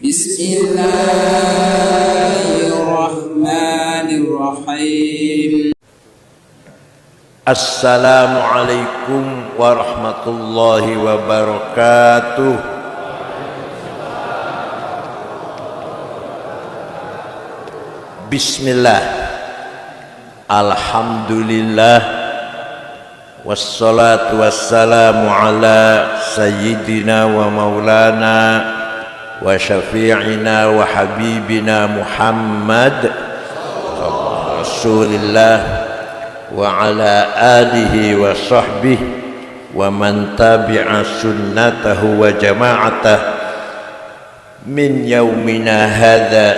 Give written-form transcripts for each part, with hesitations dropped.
Bismillahirrahmanirrahim. Assalamualaikum warahmatullahi wabarakatuh. Bismillah, alhamdulillah, wassalatu wassalamu ala sayyidina wa maulana wa syafi'ina wa habibina Muhammad Rasulillah wa ala alihi wa sahbihi wa man tabi'a sunnatahu wa jama'atah min yaumina hadha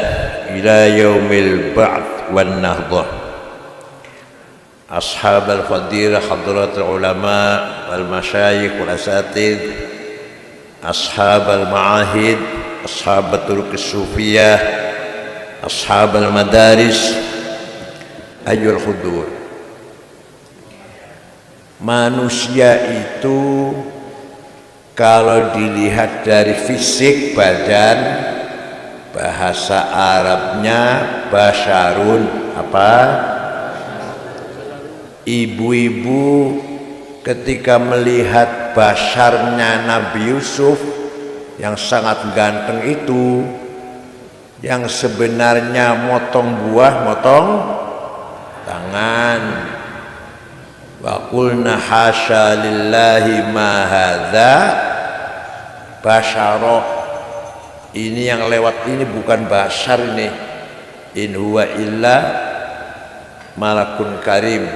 ila yaumil ba'th wan nahdah. Ashab al-fadilah, hadratul ulama wal masyayikh wal asatid, ashab al-ma'ahid, ashab turuq sufiyah, ashab al-madaris, ayyul hudur. Manusia itu kalau dilihat dari fisik badan, bahasa Arabnya basyarun, apa? Ibu-ibu ketika melihat basyarnya Nabi Yusuf yang sangat ganteng itu, yang sebenarnya motong buah, motong tangan. Wa qulna hasya lillahi ma hadza basyara. Ini yang lewat ini bukan basyar ini. In huwa illa malakun karim.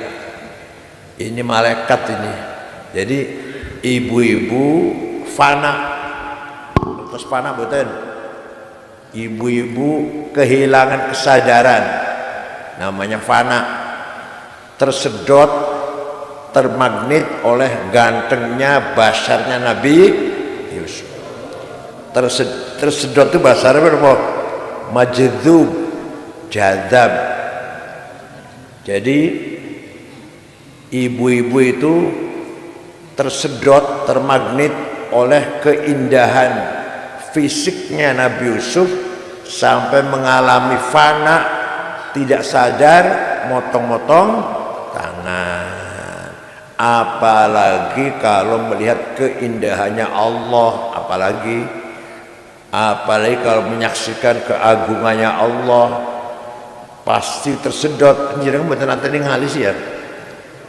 Ini malaikat ini. Jadi ibu-ibu fana. Terus fana betul. Ibu-ibu kehilangan kesadaran. Namanya fana. Tersedot, termagnet oleh gantengnya basyarnya Nabi Yusuf. Tersedot itu bahasa Arab apa? Majdhub, jadzab. Jadi ibu-ibu itu tersedot, termagnet oleh keindahan fisiknya Nabi Yusuf sampai mengalami fana, tidak sadar, motong-motong tangan. Apalagi kalau melihat keindahannya Allah, apalagi kalau menyaksikan keagungannya Allah, pasti tersedot. Jenengan mboten nate ningali sih ya.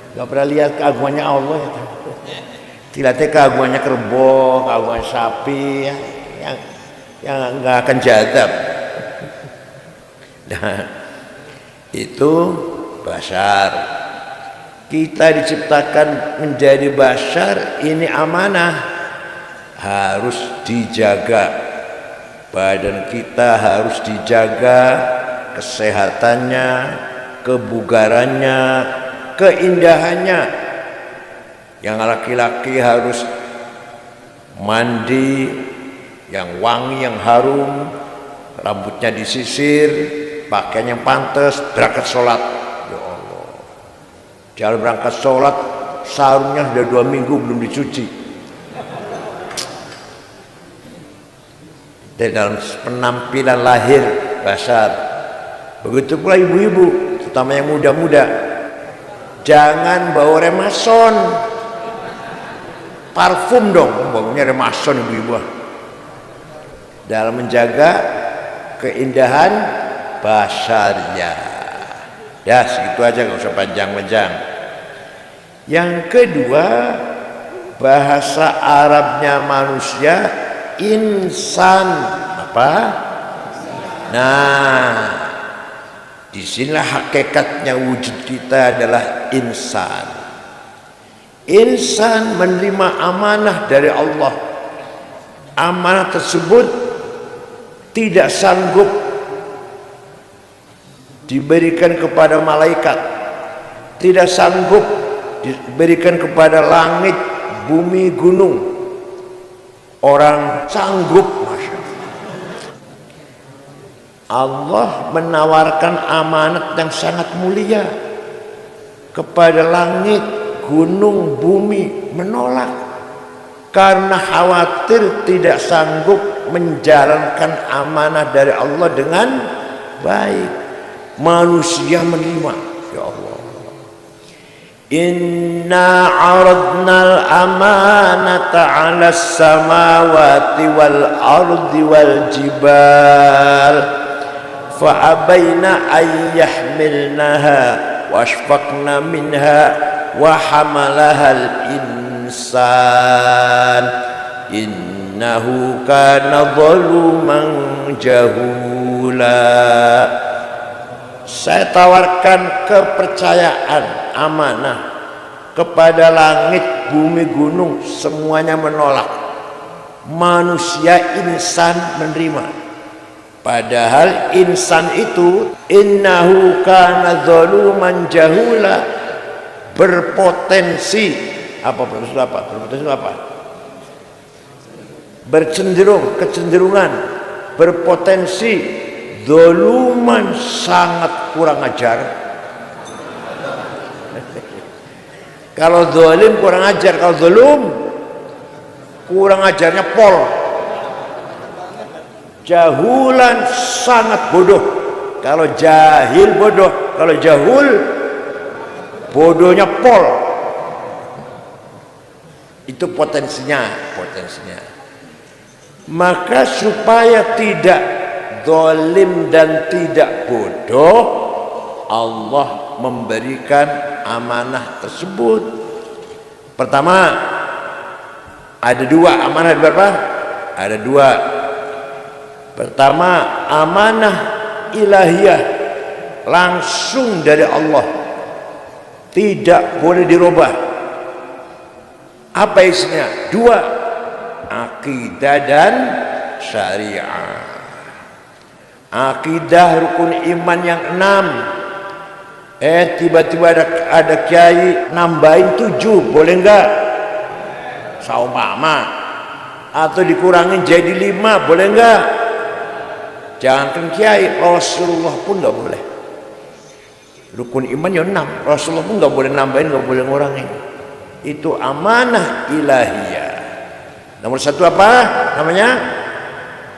Enggak pernah lihat keagungannya Allah ya. Tidak keagungannya kerbau, keagungan sapi yang enggak akan jadab. Nah, itu basyar. Kita diciptakan menjadi basyar, ini amanah, harus dijaga. Badan kita harus dijaga, kesehatannya, kebugarannya, keindahannya. Yang laki-laki harus mandi yang wangi, yang harum, rambutnya disisir, pakaian yang pantas, berangkat sholat. Ya Allah, jangan berangkat sholat sarungnya sudah 2 minggu belum dicuci. Dan dalam penampilan lahir basyar. Begitu pula ibu-ibu, terutama yang muda-muda, jangan bawa remason, parfum dong, baunya remason ibu-ibu. Dalam menjaga keindahan basyarnya. Ya segitu aja, gak usah panjang-panjang. Yang kedua, bahasa Arabnya manusia insan, apa? Nah, disinilah hakikatnya wujud kita adalah insan. Insan menerima amanah dari Allah. Amanah tersebut tidak sanggup diberikan kepada malaikat, tidak sanggup diberikan kepada langit, bumi, gunung. Orang sanggup, Masya Allah menawarkan amanat yang sangat mulia kepada langit, gunung, bumi, menolak. karena khawatir tidak sanggup menjalankan amanah dari Allah dengan baik. Manusia menerima, ya Allah. Inna aradnal amanata 'alas samawati wal ardi wal jibal fa abaina ay yahmilnaha washfaqna minha wa hamalahal insan innahu kana zaluman jahula. Saya tawarkan kepercayaan amanah kepada langit, bumi, gunung, semuanya menolak. Manusia insan menerima. Padahal insan itu innahu kana zaluman jahula, berpotensi kecenderungan, berpotensi zaluman, sangat kurang ajar. Kalau zalim kurang ajar, kalau zalum kurang ajarnya pol. Jahulan, sangat bodoh. Kalau jahil bodoh, kalau jahul bodohnya pol. Itu potensinya. Maka supaya tidak zalim dan tidak bodoh, Allah memberikan amanah tersebut. Pertama, ada dua amanah. Berapa? Ada dua. Pertama, amanah ilahiyah, langsung dari Allah, tidak boleh dirubah. Apa isinya? Dua, akidah dan syariah. Akidah rukun iman yang 6. Tiba-tiba ada kiai nambahin 7, boleh enggak? Saumpama. Atau dikurangin jadi 5, boleh enggak? Jangankan kiai, Rasulullah pun enggak boleh. Rukun iman yang 6, Rasulullah pun enggak boleh nambahin, enggak boleh ngurangin. Itu amanah ilahiyah. Nomor 1 apa namanya?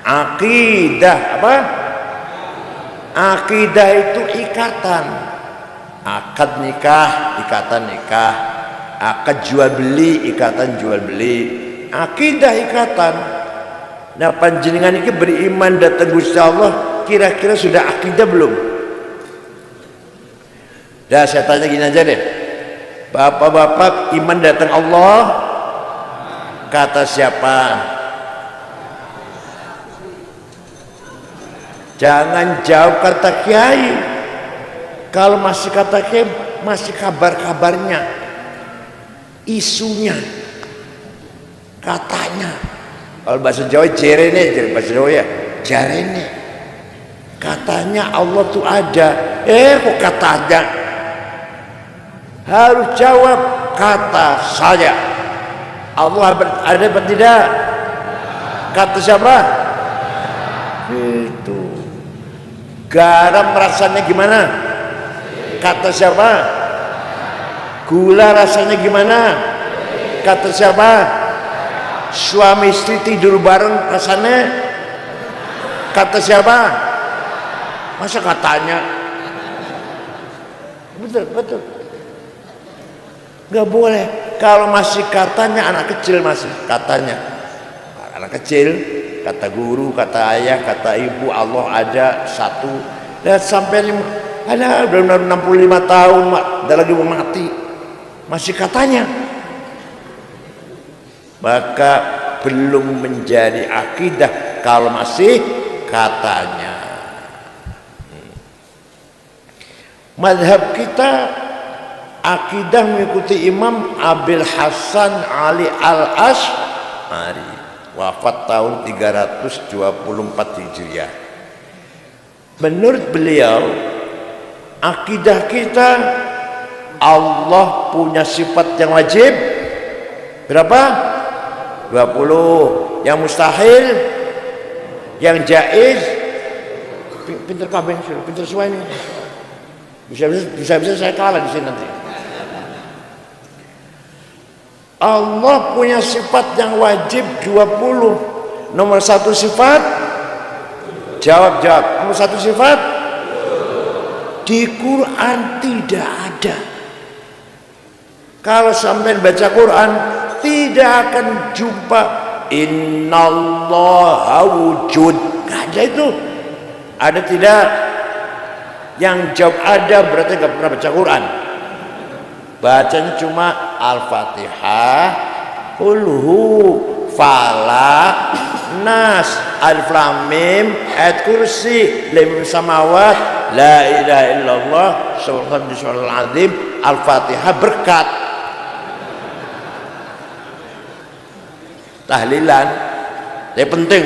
Akidah. Apa? Akidah itu ikatan. Akad nikah, ikatan nikah. Akad jual beli, ikatan jual beli. Akidah ikatan. Nah, panjenengan ini beriman datang Gusti Allah, kira-kira sudah akidah belum? Dah, saya tanya gini aja deh. Bapak-bapak, iman datang Allah kata siapa? Jangan jauh kata kiai. Kalau masih kata kiai, masih kabar-kabarnya, isunya, katanya. Kalau bahasa Jawa jerene, bahasa Jawa ya jarene. Katanya Allah tuh ada. Kok katanya? Harus jawab kata saya. Allah ada apa tidak? Kata siapa? Itu. Garam rasanya gimana? Kata siapa? Gula rasanya gimana? Kata siapa? Suami istri tidur bareng rasanya? Kata siapa? Masa katanya? Betul. Gak boleh. Kalau masih katanya, anak kecil masih katanya. Anak kecil, kata guru, kata ayah, kata ibu, Allah ada satu. Dan sampai ada udah 65 tahun, udah lagi mau mati, masih katanya. Maka belum menjadi akidah kalau masih katanya. Madhab kita akidah mengikuti Imam Abil Hasan Ali Al-Asy'ari, wafat tahun 324 Hijriah. Menurut beliau, akidah kita Allah punya sifat yang wajib berapa? 20. Yang mustahil, yang jaiz, pinter kabeh, pinter semua ini. Bisa saya kalah di sini nanti. Allah punya sifat yang wajib 20. Nomor satu sifat, jawab. Nomor satu sifat, di Quran tidak ada. Kalau sampai baca Quran tidak akan jumpa innallaha wujud. Gak ada itu. Ada tidak? Yang jawab ada berarti gak pernah baca Quran. Bacanya cuma Al-Fatihah, Qulhu, Falaq, Nas, Alif Lam Mim, Ayat Kursi, Lim Samawat, La ilaha illallah, Subhanallahul azim, Al-Fatihah berkat. Tahlilan, ya penting.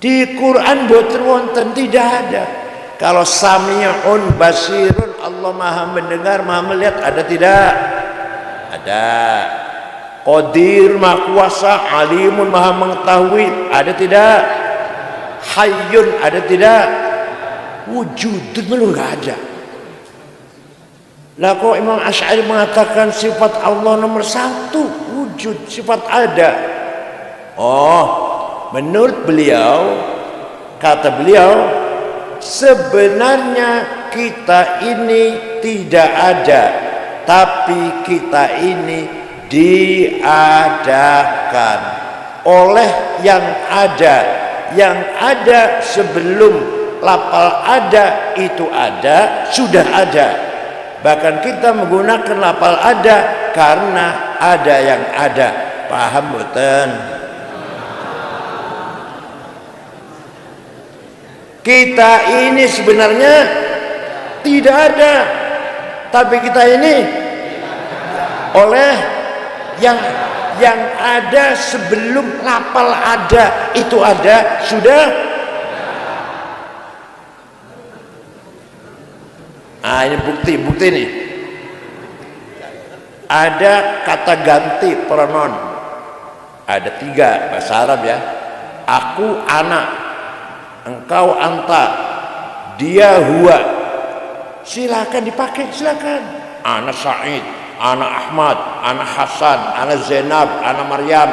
Di Quran boten wonten, tidak ada. Kalau Sami'un Basirun, Allah Maha mendengar, Maha melihat, ada tidak? Ada. Qadir, Maha kuasa, Alimun, Maha mengetahui, ada tidak? Hayyun, ada tidak? Wujudun belum nggak ada. Lah kok Imam Asy'ari mengatakan sifat Allah nomor satu, wujud, sifat ada. Oh, menurut beliau, kata beliau, sebenarnya kita ini tidak ada, tapi kita ini diadakan oleh yang ada. Yang ada sebelum lafal ada itu ada, sudah ada. Bahkan kita menggunakan lafal ada karena ada yang ada. Paham boten? Kita ini sebenarnya tidak ada, tapi kita ini oleh yang ada sebelum lafal ada itu ada, sudah. Nah, ini bukti nih. Ada kata ganti pronoun. Ada 3 bahasa Arab ya. Aku anak, engkau anta, dia huwa. Silakan dipakai, silakan. Ana Said, ana Ahmad, ana Hasan, ana Zainab, ana Maryam,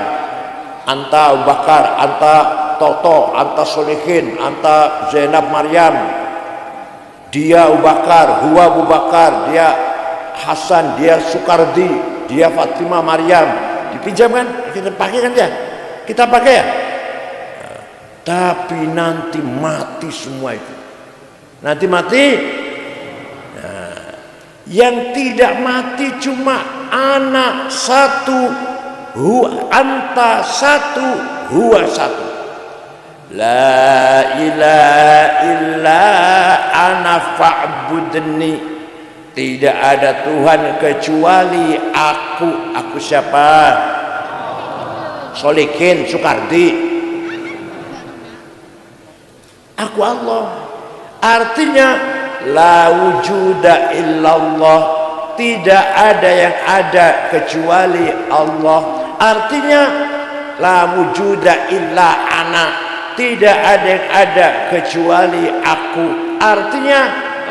anta Abu Bakar, anta Toto, anta Solihin, anta Zainab Maryam. Dia Abu Bakar, huwa Abu Bakar, dia Hasan, dia Sukardi, dia Fatimah Maryam. Dipinjam kan? Kita pakai kan ya? Kita pakai ya? Tapi nanti mati semua itu. Nanti mati. Nah, yang tidak mati cuma anak satu, anta satu, huwa satu. La ilaha illa ana fa'budni. Tidak ada Tuhan kecuali aku. Aku siapa? Solikin Sukardi. Aku Allah. Artinya la wujuda illallah. Tidak ada yang ada kecuali Allah. Artinya la wujuda illa ana. Tidak ada yang ada kecuali aku. Artinya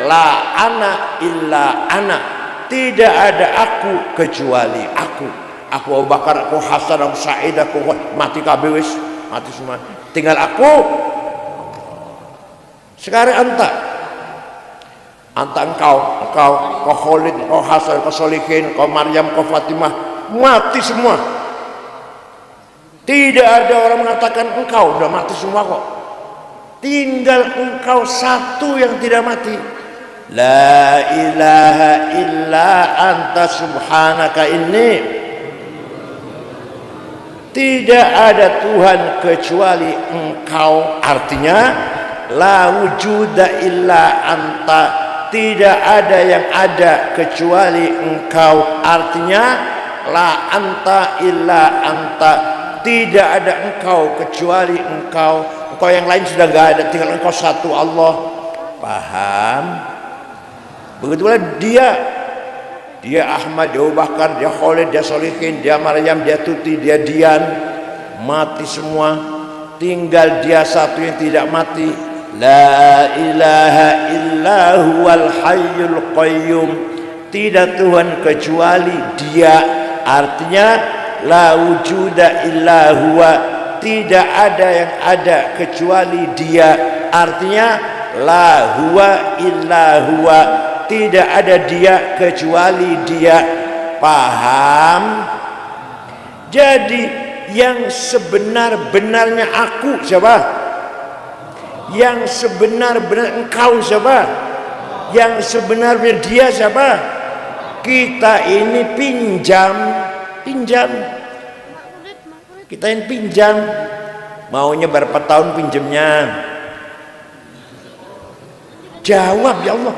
la ana illa ana. Tidak ada aku kecuali aku. Aku Abu Bakar, aku Hasan, aku Said, aku mati kabeh wis, mati semua. Tinggal aku. Sekarang anta engkau Khalid, kau Hasan, kau Solihin, kau Maryam, kau Fatimah, mati semua. Tidak ada orang mengatakan engkau sudah mati semua kok. Tinggal engkau satu yang tidak mati. La ilaha illa anta subhanaka inni. Tidak ada Tuhan kecuali engkau. Artinya la wujuda illa anta. Tidak ada yang ada kecuali engkau. Artinya la anta illa anta. Tidak ada engkau kecuali engkau. Engkau yang lain sudah gak ada, tinggal engkau satu Allah. Paham? Begitulah dia Ahmad, dia Abu Bakar, dia Khalid, dia Solihin, dia Maryam, dia Tuti, dia Dian, mati semua. Tinggal dia satu yang tidak mati. La ilaha illa huwal hayyul qayyum. tidak Tuhan kecuali Dia. Artinya la wujuda illa huwa, tidak ada yang ada kecuali Dia. Artinya la huwa illa huwa, tidak ada Dia kecuali Dia. Paham? Jadi yang sebenar-benarnya aku siapa? Yang sebenar-benar engkau siapa? Yang sebenarnya Dia siapa? Kita ini pinjam. Kita ini pinjam. Maunya berapa tahun pinjamnya? Jawab ya Allah.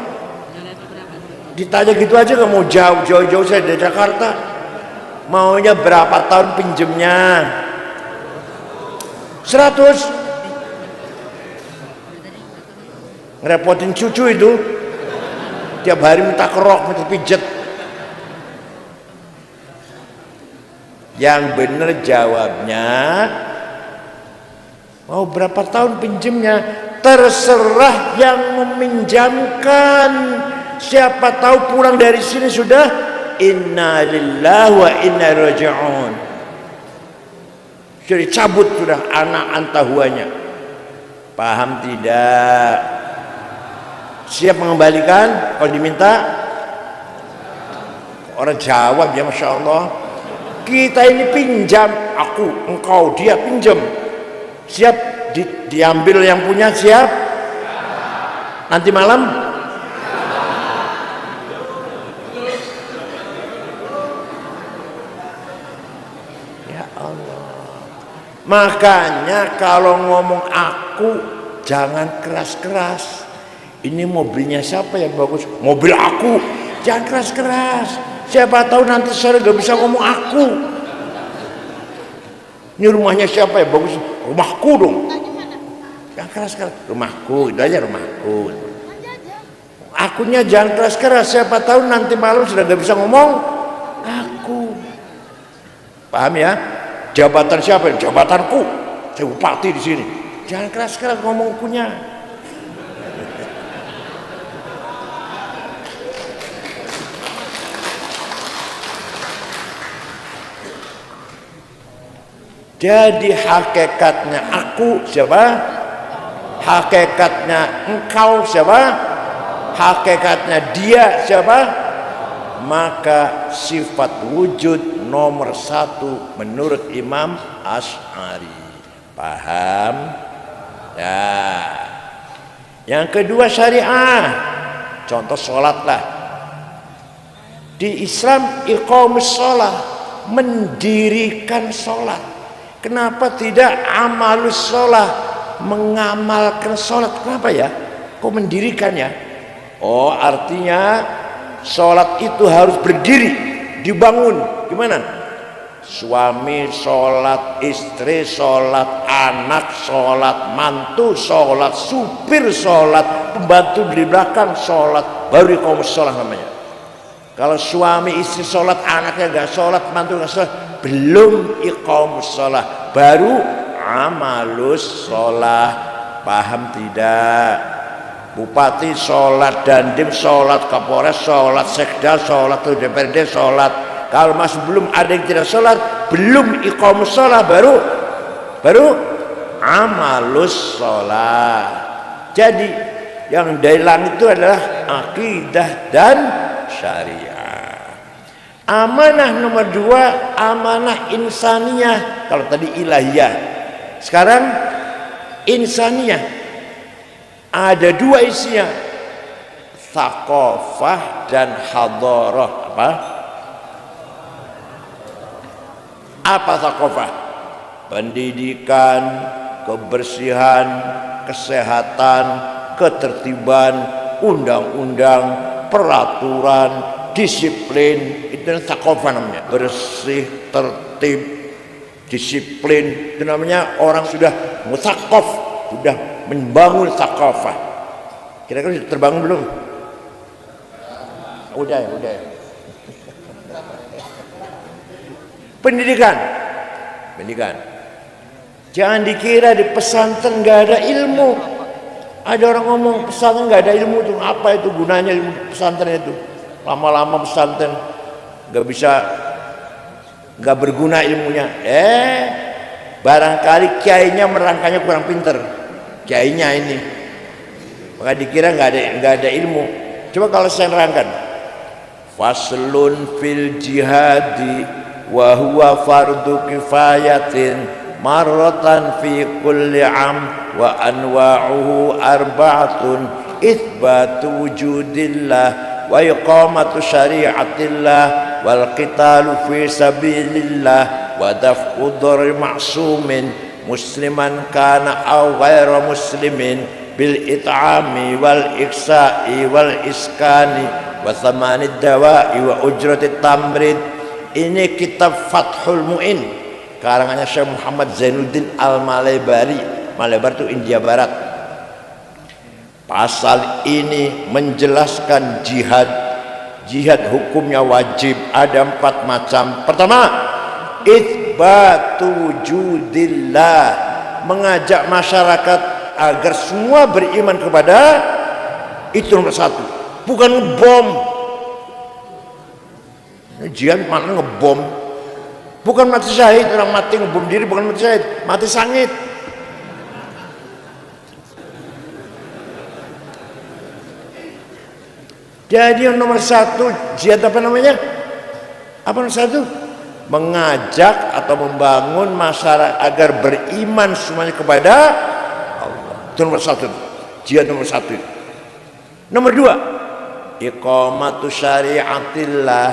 Ditanya gitu aja gak mau jauh. Jauh-jauh saya dari Jakarta. Maunya berapa tahun pinjamnya? 100. Ngerepotin cucu itu, tiap hari minta kerok, minta pijet. Yang benar jawabnya, mau berapa tahun pinjamnya? Terserah yang meminjamkan. Siapa tahu pulang dari sini sudah inna lillahi wa inna ilaihi raji'un. Sudah dicabut sudah anak antahuanya. Paham tidak? Siap mengembalikan kalau diminta? Orang jawab ya Masya Allah. Kita ini pinjam, aku, engkau, dia pinjam. Siap diambil yang punya, siap? Nanti malam? Ya Allah. Makanya kalau ngomong aku jangan keras-keras. Ini mobilnya siapa yang bagus? Mobil aku. Jangan keras-keras. Siapa tahu nanti sore gak bisa ngomong aku. Ini rumahnya siapa yang bagus? Rumahku dong. Jangan keras-keras. Rumahku, itu aja rumahku. Akunya jangan keras-keras. Siapa tahu nanti malam sudah gak bisa ngomong aku. Paham ya? Jabatan siapa? Jabatanku. Saya bupati di sini. Jangan keras-keras ngomong akunya. Jadi hakikatnya aku siapa? Hakikatnya engkau siapa? Hakikatnya dia siapa? Maka sifat wujud nomor 1 menurut Imam Asy'ari. Paham? Ya. Yang kedua syariah. Contoh sholat lah. Di Islam iqamus sholat, mendirikan sholat. Kenapa tidak amalus sholat, mengamalkan sholat? Kenapa ya? Kok mendirikan ya? Oh, artinya sholat itu harus berdiri, dibangun. Gimana? Suami sholat, istri sholat, anak sholat, mantu sholat, supir sholat, pembantu di belakang sholat. Baru iqamus sholat namanya. Kalau suami istri sholat, anaknya nggak sholat, mantu nggak sholat, belum iqamus sholat, baru amalus sholat. Paham tidak? Bupati sholat, dandim sholat, kapolres sholat, sekda sholat, DPRD sholat. Kalau masih belum ada yang tidak sholat, belum iqamus sholat, baru amalus sholat. Jadi yang dari langit itu adalah akidah dan syariah. Amanah nomor 2, amanah insaniyah. Kalau tadi ilahiyah, sekarang insaniyah. Ada 2 isinya, thaqafah dan hadarah. Apa thaqafah? Pendidikan, kebersihan, kesehatan, ketertiban, undang-undang, peraturan, disiplin. Itu thaqafah namanya. Bersih, tertib, disiplin. Itu namanya orang sudah mutsaqaf, sudah membangun thaqafah. Kira-kira sudah terbangun belum? Udah ya. Pendidikan. Jangan dikira di pesantren nggak ada ilmu. Ada orang ngomong pesantren nggak ada ilmu, itu apa itu gunanya ilmu pesantren itu? lama-lama pesantren nggak berguna ilmunya. Barangkali kiainya merangkanya kurang pinter, kiainya ini, maka dikira nggak ada ilmu. Coba kalau saya nerangkan, faslun fil jihadi wa huwa fardu kifayatin marratan fi kulli am wa anwa'uhu arba'atun itsbatu wujudillah wa iqamatu syari'atillah wal qitalu fi sabilillah wa daf'u dharri ma'sumin musliman kana aw ghairu muslimin bil it'ami wal iksa'i wal iskani wa thamanid dawa'i wa ujratit tamrid. Ini kitab Fathul Mu'in karangannya Syekh Muhammad Zainuddin Al-Malebari. Malebar itu India Barat. Pasal ini menjelaskan jihad. Jihad hukumnya wajib, ada 4 macam. Pertama, itsbatu wujudillah, mengajak masyarakat agar semua beriman kepada itu nomor 1, bukan ngebom. Jihad mana ngebom, bukan mati syahid. Orang mati ngebom diri bukan mati syahid, mati sangit. Jadi yang nomor 1 jihad apa namanya? Apa nomor 1? Mengajak atau membangun masyarakat agar beriman semuanya kepada Allah. Itu nomor 1. Jihad nomor 1. Nomor 2, iqamatu syari'atillah,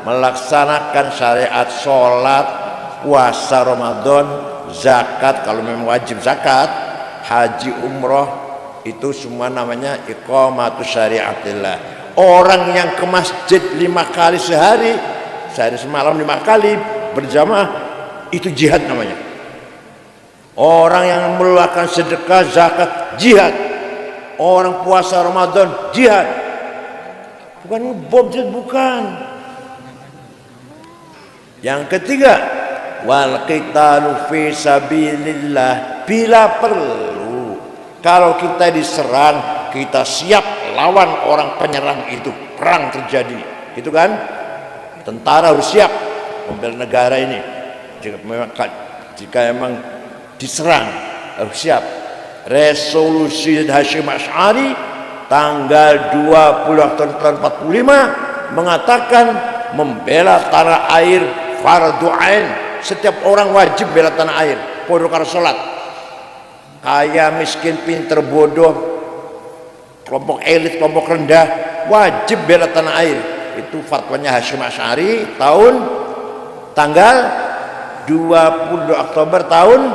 melaksanakan syariat, sholat, puasa Ramadan, zakat kalau memang wajib zakat, haji, umroh, itu semua namanya iqamatu syari'atillah. Orang yang ke masjid 5 kali sehari semalam 5 kali berjamaah, itu jihad namanya. Orang yang mengeluarkan sedekah, zakat, jihad. Orang puasa Ramadan, jihad. Bukan bom, bukan. Yang ketiga, wal qitalu fi sabilillah, bila perlu. Kalau kita diserang, kita siap lawan orang penyerang itu, perang terjadi, gitu kan? Tentara harus siap membela negara ini. Jika memang diserang harus siap. Resolusi Hasyim Asy'ari tanggal 20 Oktober tahun 45 mengatakan membela tanah air fardu ain. Setiap orang wajib bela tanah air, podo karo salat. Kaya, miskin, pinter, bodoh, kelompok elit, kelompok rendah, wajib bela tanah air. Itu fatwanya Hasyim Asy'ari tahun tanggal 20 Oktober tahun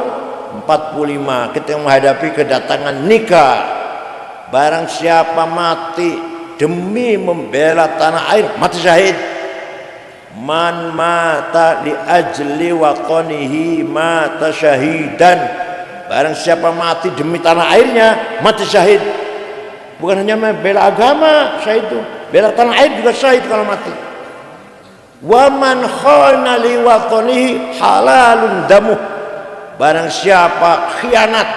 45 ketika menghadapi kedatangan nikah. Barang siapa mati demi membela tanah air, mati syahid. Man mata li ajli watanihi mata syahidan. Barang siapa mati demi tanah airnya, mati syahid. Bukan hanya bela agama syahid itu, bela tanah air juga syahid kalau mati. Wa man khana li watanihi halalun damuh. Barang siapa khianat,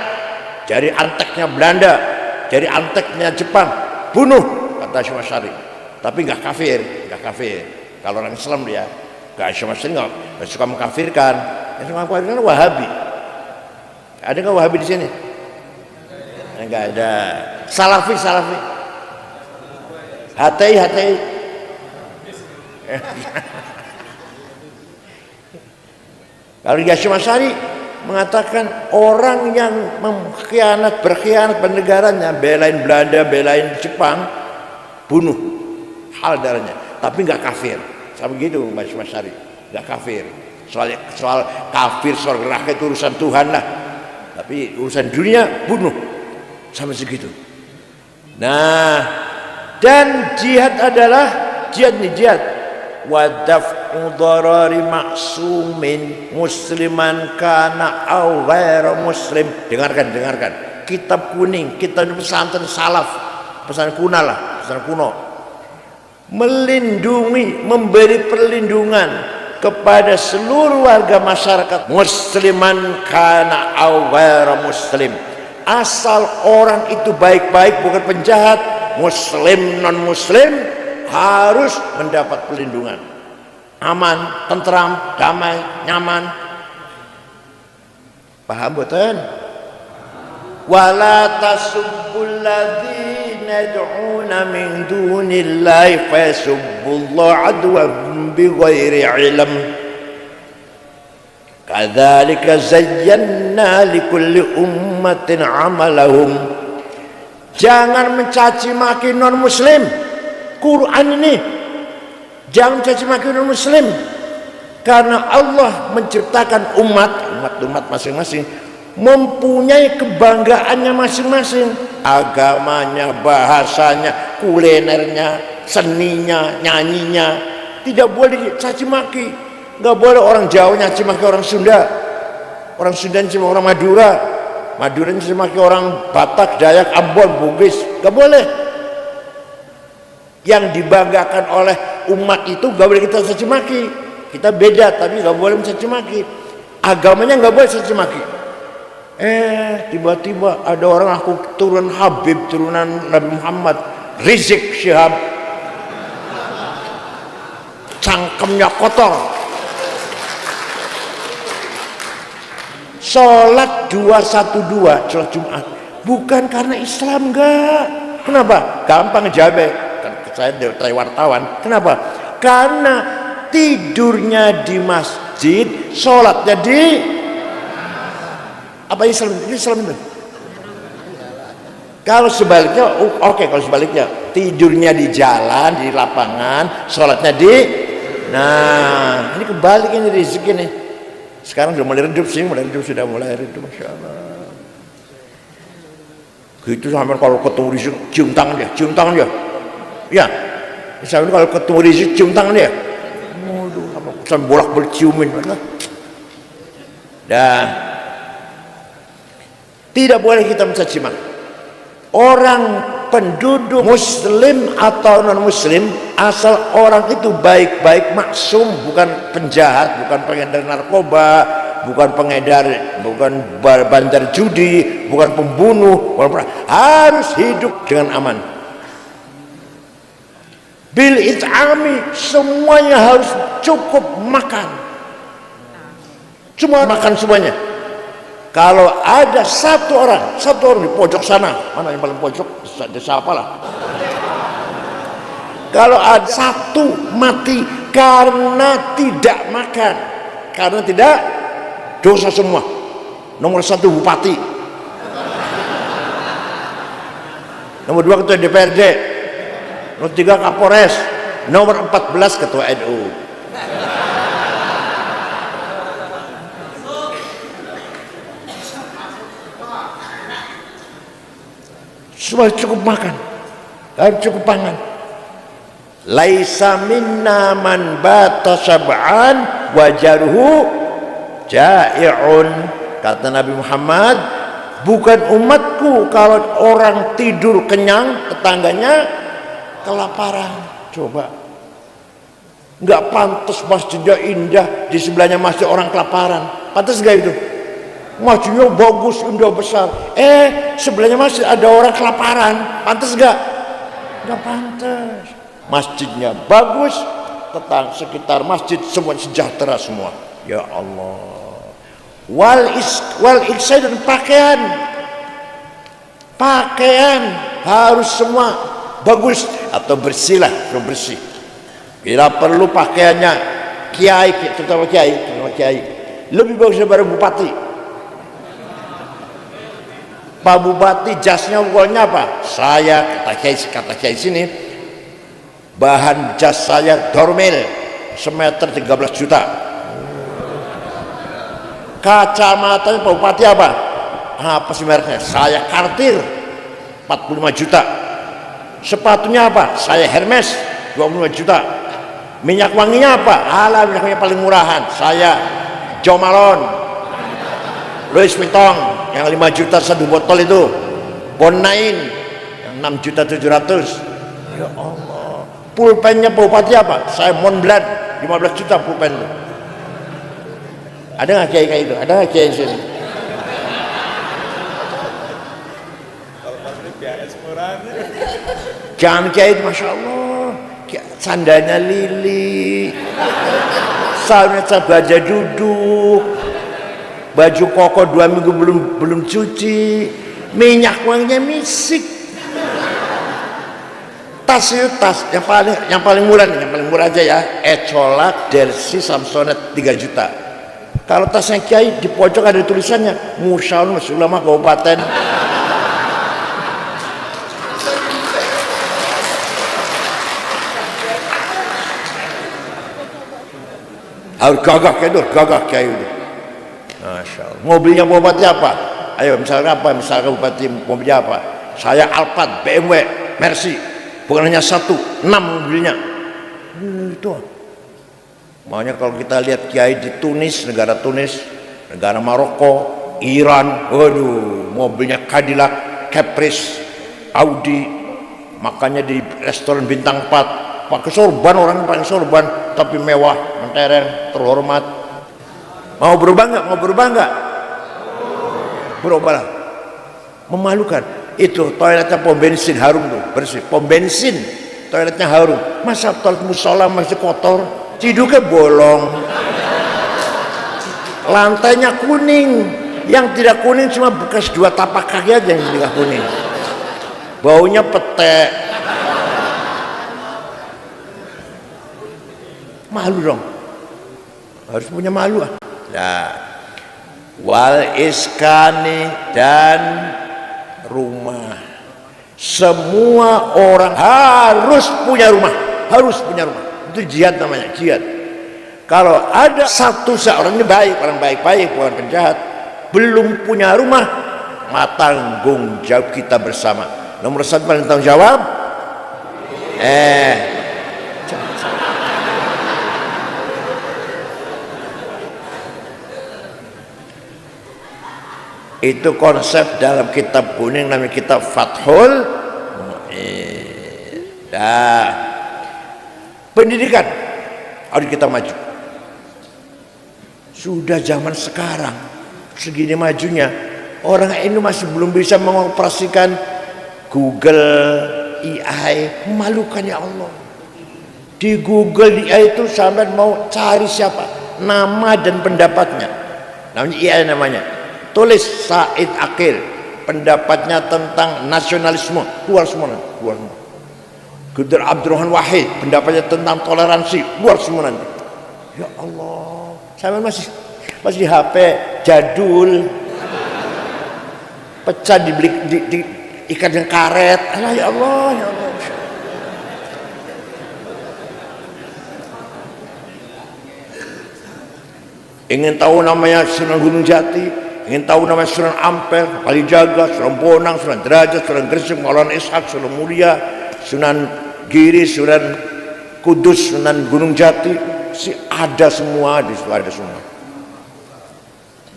jari anteknya Belanda, jari anteknya Jepang, bunuh, kata Hasyim Asy'ari. Tapi nggak kafir. Kalau orang Islam dia, nggak Hasyim Asy'ari nggak suka mengkafirkan. Yang suka mengkafirkan Wahabi. Ada nggak Wahabi di sini? Nggak ada. Salafi. HTI. Kalau Hasyim Asy'ari mengatakan orang yang berkhianat pada negaranya, belain Belanda, belain Jepang, bunuh, hal darahnya, tapi nggak kafir. Sama gitu Hasyim Asy'ari, nggak kafir. Soal kafir, soal neraka itu urusan Tuhan lah, tapi urusan dunia bunuh, sama segitu. Nah, dan jihad adalah jihad wadaf'u dharari ma'sumin musliman kana aw ghairu muslim. Dengarkan kitab kuning, kitab pesantren salaf, pesantren kuno, melindungi, memberi perlindungan kepada seluruh warga masyarakat, musliman kana aw ghairu muslim, asal orang itu baik-baik, bukan penjahat, muslim non muslim, harus mendapat perlindungan. Aman, tentram, damai, nyaman. Paham betul? Wala tasubbul ladzina yad'una min dunillahi fayasubbullaha adwan bighairi ilm. Kadzalika zayyana likulli ummatin amalahum. Jangan mencaci maki non muslim. Quran ini jangan mencaci maki non muslim, karena Allah menciptakan umat masing-masing mempunyai kebanggaannya masing-masing, agamanya, bahasanya, kulinernya, seninya, nyanyinya. Tidak boleh dicaci maki. Nggak boleh orang Jawa nyaci maki orang Sunda, orang Sunda nyaci orang Madura, Madura nyaci maki orang Batak, Dayak, Ambon, Bugis. Nggak boleh. Yang dibanggakan oleh umat itu nggak boleh kita caci maki. Kita beda tapi nggak boleh mencaci maki. Agamanya nggak boleh caci maki. Tiba-tiba ada orang aku turunan Habib, turunan Nabi Muhammad, Rizik Syihab, cangkemnya kotor, sholat 212 sholat Jumat bukan karena Islam, enggak. Kenapa? Gampang jawab. Kan saya dari wartawan. Kenapa? Karena tidurnya di masjid, sholatnya di apa Islam? Islam itu. Kalau sebaliknya, oke. Kalau sebaliknya, tidurnya di jalan, di lapangan, sholatnya di. Nah, ini kebalik ini rezeki nih. Sekarang sudah mulai redup sih, sudah mulai redup, masya Allah. Gitu sampai kalau ketemu Rizik cium tangan dia. Ya, misalnya kalau ketemu Rizik cium tangan dia. Waduh, sampai bolak-balik ciumin. Dan tidak boleh kita mencaci maki orang penduduk muslim atau non muslim, asal orang itu baik-baik, maksum, bukan penjahat, bukan pengedar narkoba, bukan bandar judi, bukan pembunuh, harus hidup dengan aman. Bil it'ami, semuanya harus cukup makan, cuma makan semuanya. Kalau ada satu orang di pojok sana, mana yang paling pojok, desa apalah. Kalau ada satu mati karena tidak makan, karena tidak, dosa semua. Nomor 1 bupati, nomor 2 ketua DPRD, nomor 3 Kapolres, nomor 14 ketua NU. Semua cukup makan, harus cukup pangan. Laisa minna man bata sab'an wajarhu ja'i'un. Kata Nabi Muhammad, bukan umatku kalau orang tidur kenyang, tetangganya kelaparan. Coba, nggak pantas masjidnya indah, di sebelahnya masjid orang kelaparan. Pantas nggak itu? Masjidnya bagus, indah, besar. Sebelahnya masjid ada orang kelaparan. Pantas gak? Gak pantas. Masjidnya bagus, tetangga sekitar masjid semua sejahtera semua. Ya Allah. Wal iksai dan pakaian. Pakaian harus semua bagus atau bersih lah, bersih. Bila perlu pakaiannya terutama kiai, lebih bagus daripada bupati. Pak Bupati jasnya pokoknya apa? Saya kata kiai sini, bahan jas saya dormil semeter 13 juta. Kacamatanya Pak Bupati apa? Apa sih mereknya? Saya Cartier 45 juta. Sepatunya apa? Saya Hermes 25 juta. Minyak wanginya apa? Alah, minyak wanginya paling murahan. Saya Jo Malone, Louis Vuitton yang 5 juta 1 botol itu, Bonain yang 6.700.000. Ya Allah. Pulpennya Pak Bupati apa? Saya Montblanc 15 juta pulpen itu. Ada nggak kiai kayak itu? Ada nggak kiai sini? Jangan kiai itu, masya Allah. sandalnya Lili, salnya baja duduk, baju koko 2 minggu belum cuci, minyak wanginya misik. Tas itu tas yang paling murah nih, yang paling murah aja ya, Ecolak Delsi Samsonet 3 juta. Kalau tasnya Kiai di pojok ada tulisannya Musyawarah Majelis Ulama Kabupaten. Harus gagah kayak itu. Masya Allah. Mobilnya bupati apa? Ayo misalkan apa? Misalkan bupati mobilnya apa? Saya Alphard, BMW, Mercy. Bukan hanya 1, 6 mobilnya. Itu. Makanya kalau kita lihat kiai di Tunis, negara Maroko, Iran, waduh, mobilnya Cadillac, Caprice, Audi. Makanya di restoran bintang 4 pakai sorban, orang pakai sorban tapi mewah, mentereng, terhormat. Mau berubah nggak? Berubahlah. Memalukan. Itu toiletnya pom bensin harum tuh, bersih. Pom bensin, toiletnya harum. Masa toilet musola masih kotor? Ciduknya bolong. Lantainya kuning. Yang tidak kuning cuma bekas 2 tapak kaki aja yang tidak kuning. Baunya pete. Malu dong. Harus punya malu. Nah, wal iskani dan rumah. Semua orang harus punya rumah. Itu jihad namanya, jihad. Kalau ada satu seorang ini baik, orang baik-baik, bukan penjahat, belum punya rumah, tanggung jawab kita bersama. Nomor 1 paling tanggung jawab. Itu konsep dalam kitab kuning namanya kitab Fathul Mu'in. Pendidikan harus kita maju. Sudah zaman sekarang segini majunya, orang ini masih belum bisa mengoperasikan Google, AI. Memalukan ya Allah. Di Google, di AI itu sampai mau cari siapa, nama dan pendapatnya, namanya AI namanya. Tulis Said Akil, pendapatnya tentang nasionalisme, keluar semua. Gudar Abdurrahman Wahid, pendapatnya tentang toleransi, keluar semua nanti. Ya Allah, saya masih di HP jadul, pecah di ikat dengan karet. Ya Allah. Ingin tahu namanya Sunan Gunung Jati, ingin tahu namanya Sunan Ampel, Kalijaga, Sunan Bonang, Sunan Derajat, Sunan Gresik, Maulana Ishak, Sunan Mulia, Sunan Giri, Sunan Kudus, Sunan Gunung Jati, ada semua di situ, ada semua.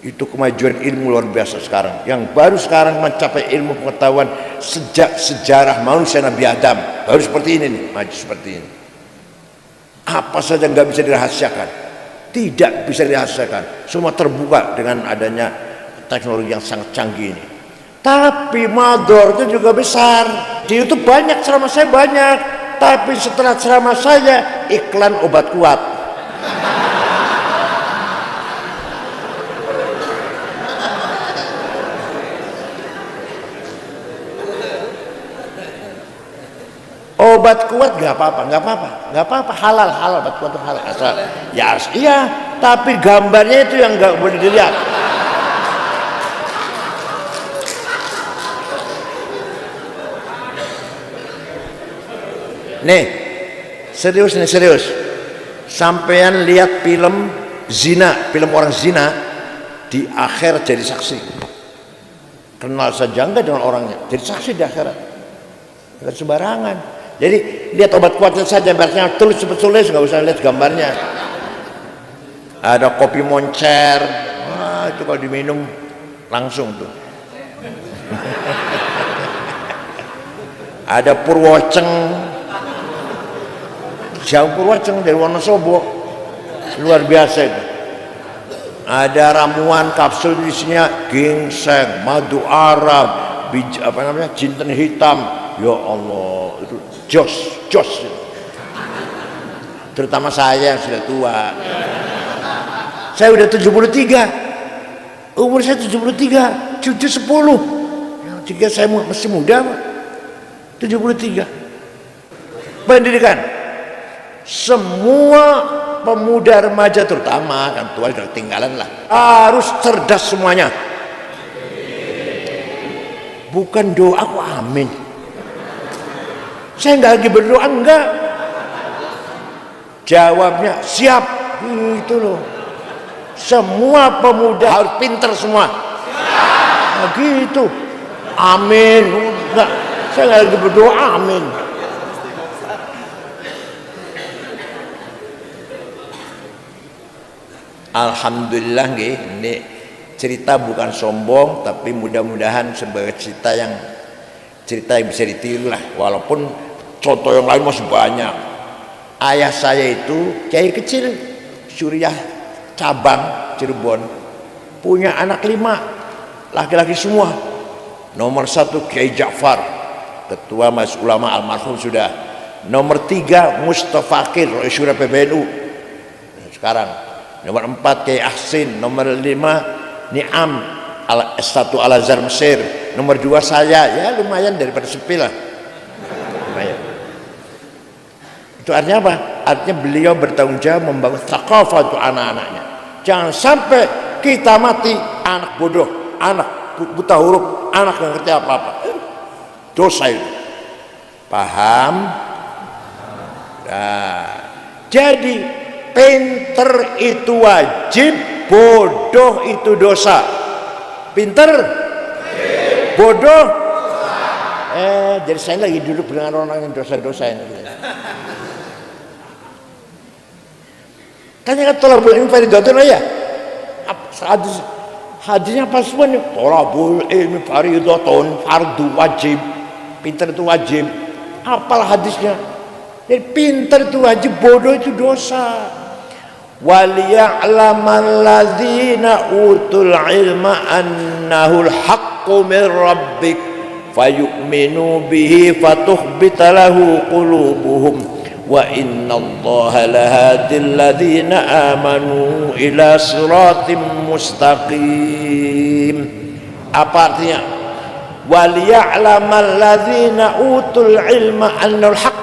Itu kemajuan ilmu luar biasa sekarang. Yang baru sekarang mencapai ilmu pengetahuan sejak sejarah manusia Nabi Adam. Baru seperti ini nih, maju seperti ini. Apa saja nggak bisa dirahasiakan, tidak bisa dirahasiakan. Semua terbuka dengan adanya teknologi yang sangat canggih ini. Tapi madornya juga besar. Di YouTube banyak ceramah saya banyak. Tapi setelah ceramah saya iklan obat kuat. Obat kuat nggak apa-apa, halal obat kuat itu halal asal. Ya iya, tapi gambarnya itu yang nggak boleh dilihat. Nih, serius. Sampean lihat film zina, film orang zina, di akhir jadi saksi. Kenal saja enggak dengan orangnya, jadi saksi di akhirat. Enggak sembarangan. Jadi lihat obat kuatnya saja, barunya tulis nggak usah lihat gambarnya. Ada kopi moncer, itu kalau diminum langsung tuh. Ada Purwoceng, jauh Purwoceng dari Wonosobo, luar biasa itu. Ada ramuan kapsul isinya ginseng, madu Arab, jinten hitam. Ya Allah, itu jos. terutama saya yang sudah tua. Saya udah 73, umur saya 73, cucu 10. Jika saya masih muda, 73. Pendidikan, semua pemuda remaja terutama, kan tua sudah ketinggalan lah, harus cerdas semuanya. Bukan doa, aku amin. Saya nggak lagi berdoa, enggak. Jawabnya siap, itu loh. Semua pemuda harus pinter semua. Nah, gitu. Amin. Enggak. Saya nggak lagi berdoa, amin. Alhamdulillah, ini cerita bukan sombong, tapi mudah-mudahan sebagai cerita yang bisa ditiru lah. Walaupun contoh yang lain masih banyak. Ayah saya itu kiai kecil, Suriah cabang Cirebon, punya anak 5, laki-laki semua. Nomor 1 Kiai Ja'far, ketua Majelis Ulama almarhum sudah. Nomor 3 Mustafa Fakir, Rois Syura PBNU sekarang. Nomor 4 Kiai Ahsin. Nomor 5 Ni'am S1 Al-Azhar Mesir. Nomor 2 saya, ya lumayan daripada sepi lah. Lumayan. Itu artinya apa? Artinya beliau bertanggung jawab membangun thaqafah untuk anak-anaknya. Jangan sampai kita mati anak bodoh, anak buta huruf, anak yang ngerti apa-apa. Dosa itu. Paham? Nah, jadi pinter itu wajib, bodoh itu dosa. Pinter, bodoh. Jadi saya lagi duduk dengan orang yang dosa-dosa ini. Tanya kan tolabul ilmi faridatun ya. Hadisnya apa semua nih? Tolabul ilmi faridatun, fardu wajib. Pintar itu wajib. Apalah hadisnya? Jadi pintar itu wajib, bodoh itu dosa. Waliya'lamal ladzina utul ilma annahul haqqu min rabbik fayu'minu bihi fatukhbita lahu qulubuhum. Wa innallaha lahadil ladzina amanu ila siratim mustaqim. Apa artinya? Waliya'lamal ladzina utul ilma annal haq.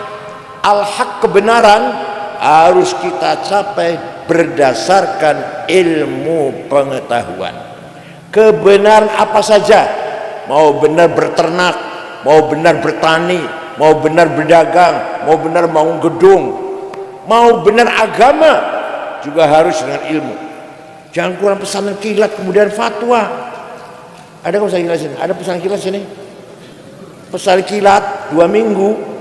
Al-haq, kebenaran, harus kita capai berdasarkan ilmu pengetahuan. Kebenaran apa saja, mau benar berternak, mau benar bertani, mau benar berdagang, mau benar bangun gedung, mau benar agama, juga harus dengan ilmu. Jangan kurang pesanan kilat kemudian fatwa. Ada pesan kilat sini? Ada pesan kilat sini? Pesan kilat 2 minggu,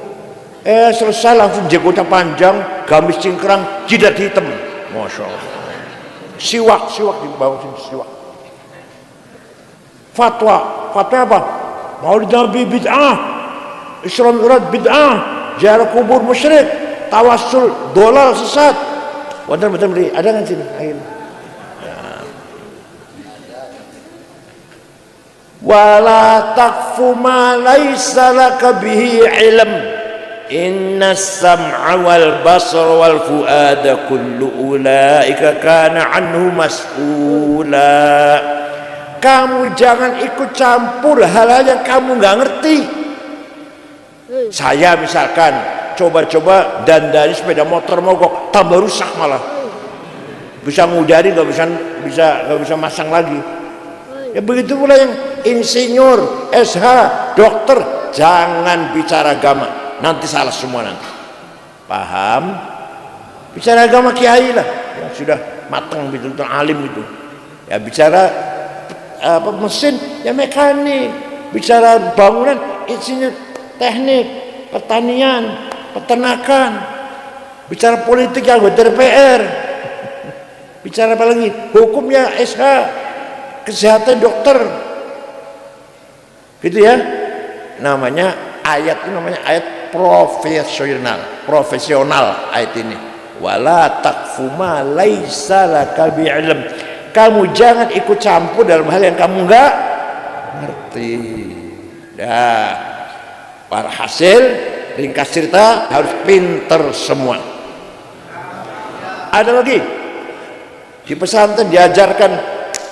selesai langsung jenggotnya panjang, gamis cingkrang, jidat hitam. Masya Allah. Siwak di bawah sini, siwak. Fatwa apa? Maulid Nabi bid'ah, Isra Mi'raj bid'ah, ziarah kubur musyrik, tawassul dolal sesat. Betul beli. Ada kan sini? Akhirnya. Wala taqfu ma laysa laka bihi ilm. Inna sam'a wal basar wal fuada kullu ulaika kana anhu mas'ula. Kamu jangan ikut campur hal-hal yang kamu nggak ngerti. Saya misalkan coba-coba dandani sepeda motor mogok, tambah rusak malah. Bisa ngudari nggak bisa masang lagi. Ya begitu pula yang insinyur, SH, dokter, jangan bicara agama, nanti salah semua nanti. Paham? Bicara agama kiai lah, yang sudah matang betul-betul alim itu. Ya bicara mesin, ya mekanik. Bicara bangunan, insinyur, teknik, pertanian, peternakan. Bicara politik, ya anggota DPR. Bicara apa lagi? Hukumnya SH, kesehatan dokter. Gitu ya. Namanya ayat ini namanya ayat profesional ayat ini. Wala taqfu ma laisa laka bi'ilm. Kamu jangan ikut campur dalam hal yang kamu enggak ngerti. Dah. Para hasil ringkas cerita harus pinter semua. Ada lagi di pesantren diajarkan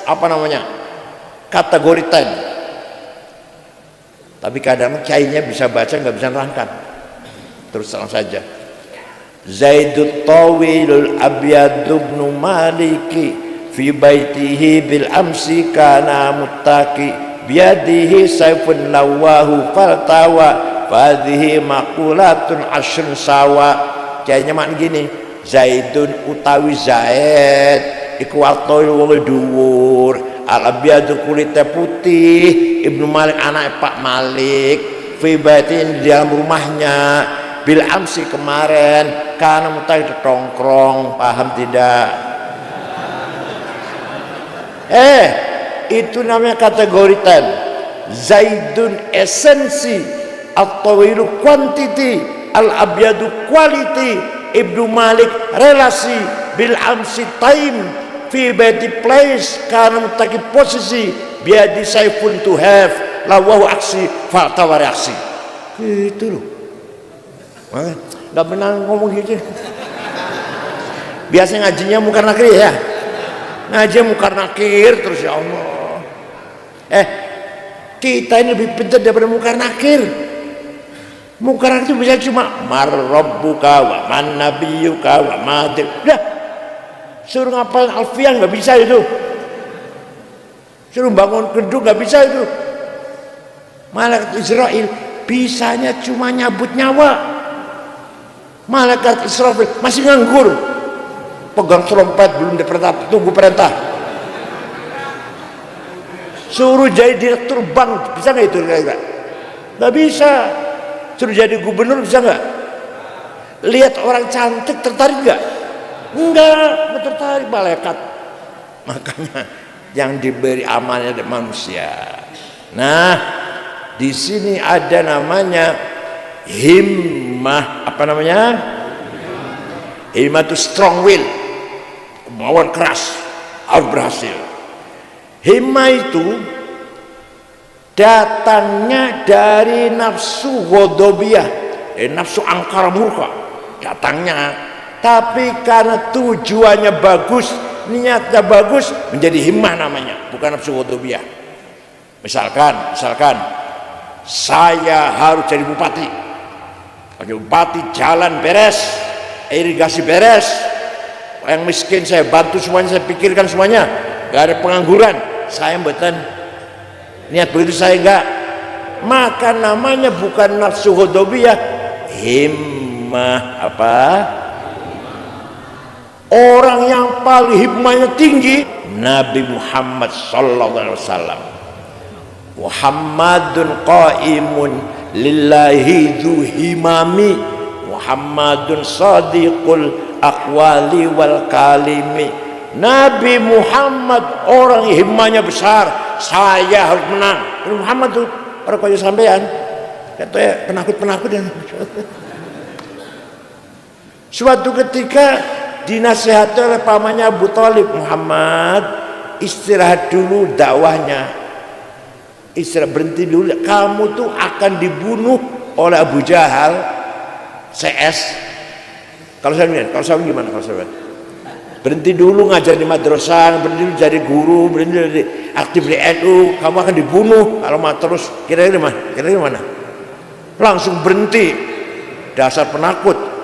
apa namanya, kategori 10. Tapi kadang kiainya bisa baca nggak bisa nerangkan. Terus terang saja. Zaidut Tawilul Abyad ibnu Maliki fi baitihi bil amsi kana muttaqi biadihi sayfun lawahu faltawa fadhihi maqulatun ashrun sawa. Kayaknya mak gini, Zaidun utawi Zaid iku wartoi wong dhuwur, al-abyadu kulitnya putih, Ibnu Malik anak Pak Malik, fi baitin di dalam rumahnya, bil amsi kemarin, karena mutai tongkrong, paham tidak? Itu namanya kategori 10. Zaidun esensi, at-tawilu quantity, al-abyadu quality, Ibnu Malik relasi, bil amsi time, fi baiti place, karena mutaki posisi, biadi saifun to have, lawahu aksi, fatawar aksi. Gitu loh. Nggak benar ngomong gitu. Biasanya ngajinya mungkar nakir ya. Ngaji mungkar nakir terus, ya Allah. Kita ini lebih pintar daripada mungkar nakir. Mungkar nakir itu bisa cuma marrabbuka wa man nabiyyuka wa ma. Udah. Suruh ngapalin alfian nggak bisa itu. Suruh bangun gedung nggak bisa itu. Malaikat Israel bisanya cuma nyabut nyawa. Malaikat Israfil masih nganggur, pegang trompet belum diperintah, tunggu perintah. Suruh jadi direktur bank bisa nggak itu? Nggak bisa. Suruh jadi gubernur bisa nggak? Lihat orang cantik tertarik nggak? Enggak tertarik malaikat. Makanya yang diberi amalnya dari manusia. Nah, di sini ada namanya himmah, apa namanya? Himmah itu strong will, kemauan keras, harus berhasil. Himmah itu datangnya dari nafsu ghadabiyah, nafsu angkara murka datangnya, tapi karena tujuannya bagus, niatnya bagus, menjadi himmah namanya, bukan nafsu ghadabiyah. Misalkan saya harus jadi bupati. Bupati jalan beres, irigasi beres, yang miskin saya bantu semuanya, saya pikirkan semuanya, gak ada pengangguran, saya mboten niat begitu, saya enggak. Maka namanya bukan nafsu ghadabiyah, himmah. Apa? Orang yang paling himmahnya tinggi Nabi Muhammad sallallahu alaihi wasallam. Muhammadun qaimun lillahi dhu himami, Muhammadun sadiqul aqwali wal kalimi. Nabi Muhammad orang himmahnya besar, saya harus menang. Nabi Muhammad tuh orang kaya sampean, katanya penakut dan suatu ketika dinasihati oleh pamannya Abu Thalib, Muhammad istirahat dulu dakwahnya, istirahat, berhenti dulu, kamu tuh akan dibunuh oleh Abu Jahal CS. Kalau saya gimana? Kalau saya berhenti dulu ngajar di madrasah, berhenti dulu jadi guru, berhenti jadi aktif di NU, kamu akan dibunuh kalau mau terus. Kira-kira mana? Langsung berhenti, dasar penakut.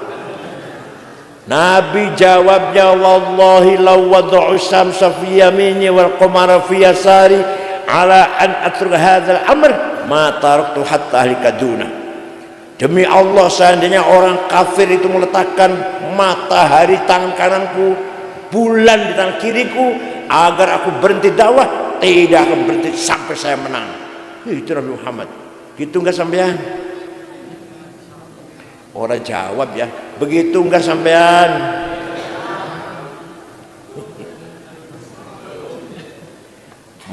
Nabi jawabnya, wallahi law wada'u samsa fi yamini wal qamara fi yasari ala an atruk hadzal amr ma taraktu hatta alikaduna. Demi Allah, seandainya orang kafir itu meletakkan matahari tangan kananku, bulan di tangan kiriku, agar aku berhenti dakwah, tidak akan berhenti sampai saya menang. Itu Nabi Muhammad. Gitu enggak sampean? Orang jawab ya, begitu enggak sampean?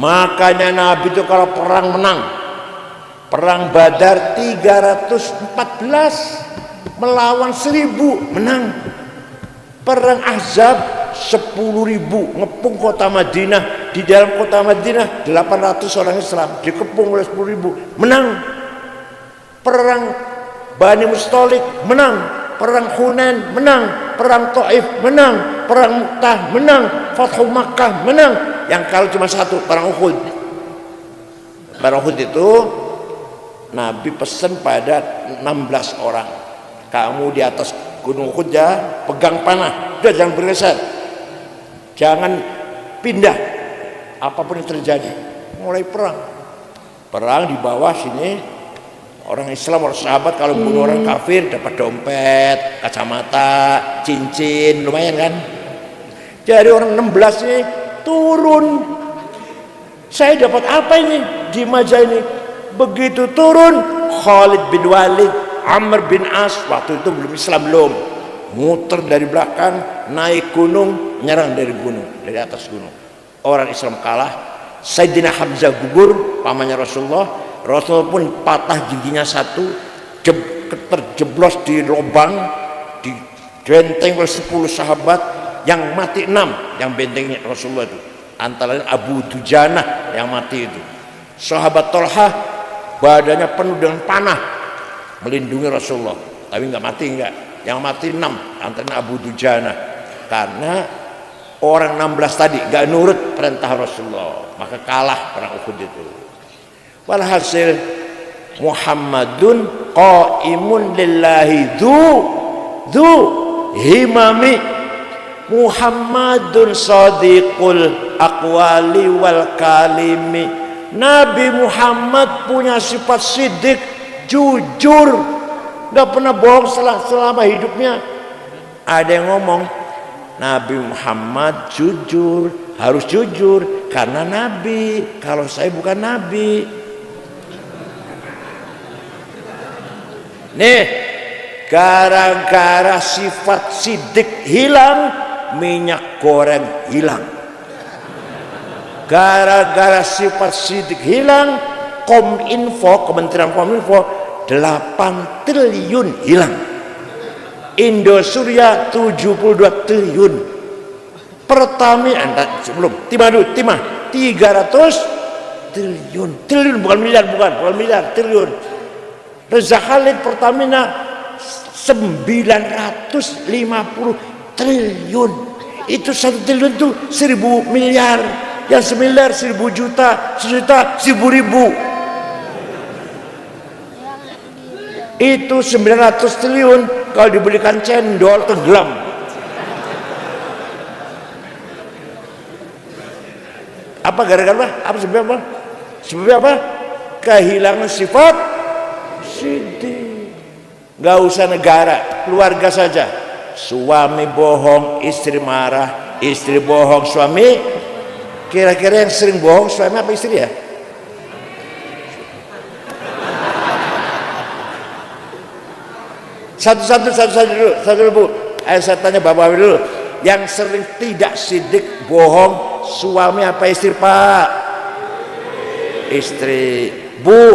Makanya Nabi itu kalau perang menang. Perang Badar 314 melawan 1000 menang. Perang Ahzab 10.000 ngepung kota Madinah. Di dalam kota Madinah 800 orang Islam dikepung oleh 10.000 menang. Perang Bani Mustalik menang, perang Hunain menang, perang Taif menang, perang Mu'tah menang, Fathu Makkah menang. Yang kalah cuma satu, perang Uhud. Perang Uhud itu Nabi pesan pada 16 orang, kamu di atas gunung Uhud ya, pegang panah, udah jangan bergeser, jangan pindah, apapun yang terjadi. Mulai perang di bawah sini, orang Islam, orang sahabat kalau bunuh orang kafir dapat dompet, kacamata, cincin, lumayan kan. Jadi orang 16 ini turun, saya dapat apa ini di Majah ini? Begitu turun, Khalid bin Walid, Amr bin As, waktu itu belum Islam, belum, muter dari belakang, naik gunung, nyerang dari gunung, dari atas gunung. Orang Islam kalah. Sayyidina Hamzah gugur, pamannya Rasulullah. Rasulullah pun patah giginya satu, terjeblos di lubang, dibenteng oleh 10 sahabat, yang mati 6, yang bentengnya Rasulullah itu. Antara lain Abu Dujanah yang mati itu. Sahabat Tolhah badannya penuh dengan panah melindungi Rasulullah, tapi nggak mati, nggak. Yang mati 6, antara Abu Dujanah, karena orang 16 tadi nggak nurut perintah Rasulullah, maka kalah perang Uhud itu. Walhasil Muhammadun qaimun lillahi dzu himami, Muhammadun sadiqul aqwali wal kalimi. Nabi Muhammad punya sifat sidik, jujur, nggak pernah bohong selama hidupnya. Ada yang ngomong Nabi Muhammad jujur, harus jujur karena Nabi, kalau saya bukan Nabi. Nih, gara-gara sifat sidik hilang, minyak goreng hilang. Gara-gara sifat sidik hilang, Kominfo, Kementerian Kominfo 8 triliun hilang. Indosuria 72 triliun. Pertamina sebelum Timah 300 triliun. Triliun bukan miliar, bukan miliar, triliun. Reza Khalid Pertamina 950 triliun. Itu 1 triliun itu 1000 miliar. Yang 1 miliar 1000 juta, 1 juta 1000 ribu. Itu 900 triliun kalau dibelikan cendol tenggelam. Apa gara-gara apa? Apa sebabnya apa? Sebabnya apa? Kehilangan sifat sidik. Gak usah negara, keluarga saja. Suami bohong, istri marah, istri bohong, suami. Kira-kira yang sering bohong suami apa istri ya? Satu dulu Bu. Saya tanya Bapak dulu. Yang sering tidak sidik bohong suami apa istri Pak? Istri. Bu,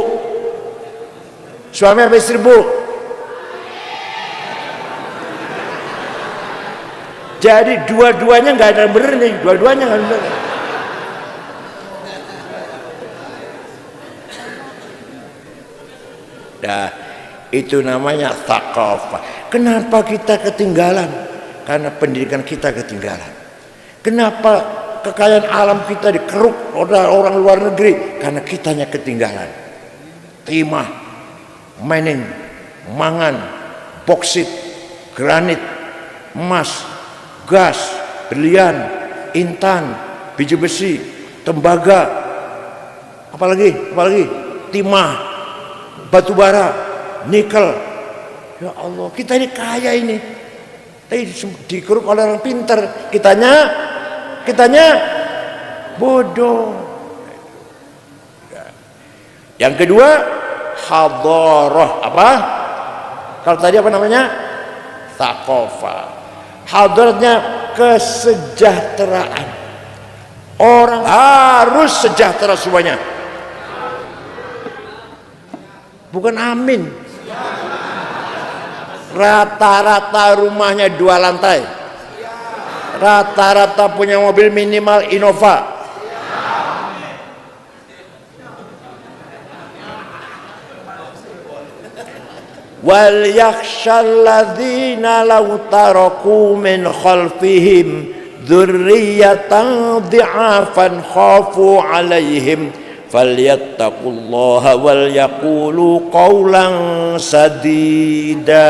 suami apa istri Bu? Jadi dua-duanya nggak ada yang bener nih, dua-duanya nggak bener. Nah, itu namanya thaqafah. Kenapa kita ketinggalan? Karena pendidikan kita ketinggalan. Kenapa kekayaan alam kita dikeruk oleh orang luar negeri? Karena kitanya ketinggalan. Timah, mining, mangan, boksit, granit, emas, gas, berlian, intan, biji besi, tembaga, apalagi timah, batu bara, nikel. Ya Allah, kita ini kaya ini. Tapi dikeruk oleh orang pintar, kitanya bodoh. Yang kedua, hadarah. Apa? Kalau tadi apa namanya? Thaqafah. Hadarahnya kesejahteraan. Orang harus sejahtera semuanya. Bukan amin. Rata-rata rumahnya 2 lantai. Rata-rata punya mobil minimal Innova. wal yakhshal ladzina law taraku min khalfihim dzurriyyatan dhi'afan khafu 'alaihim falyattaqullaha wal yaqulu qawlan sadida.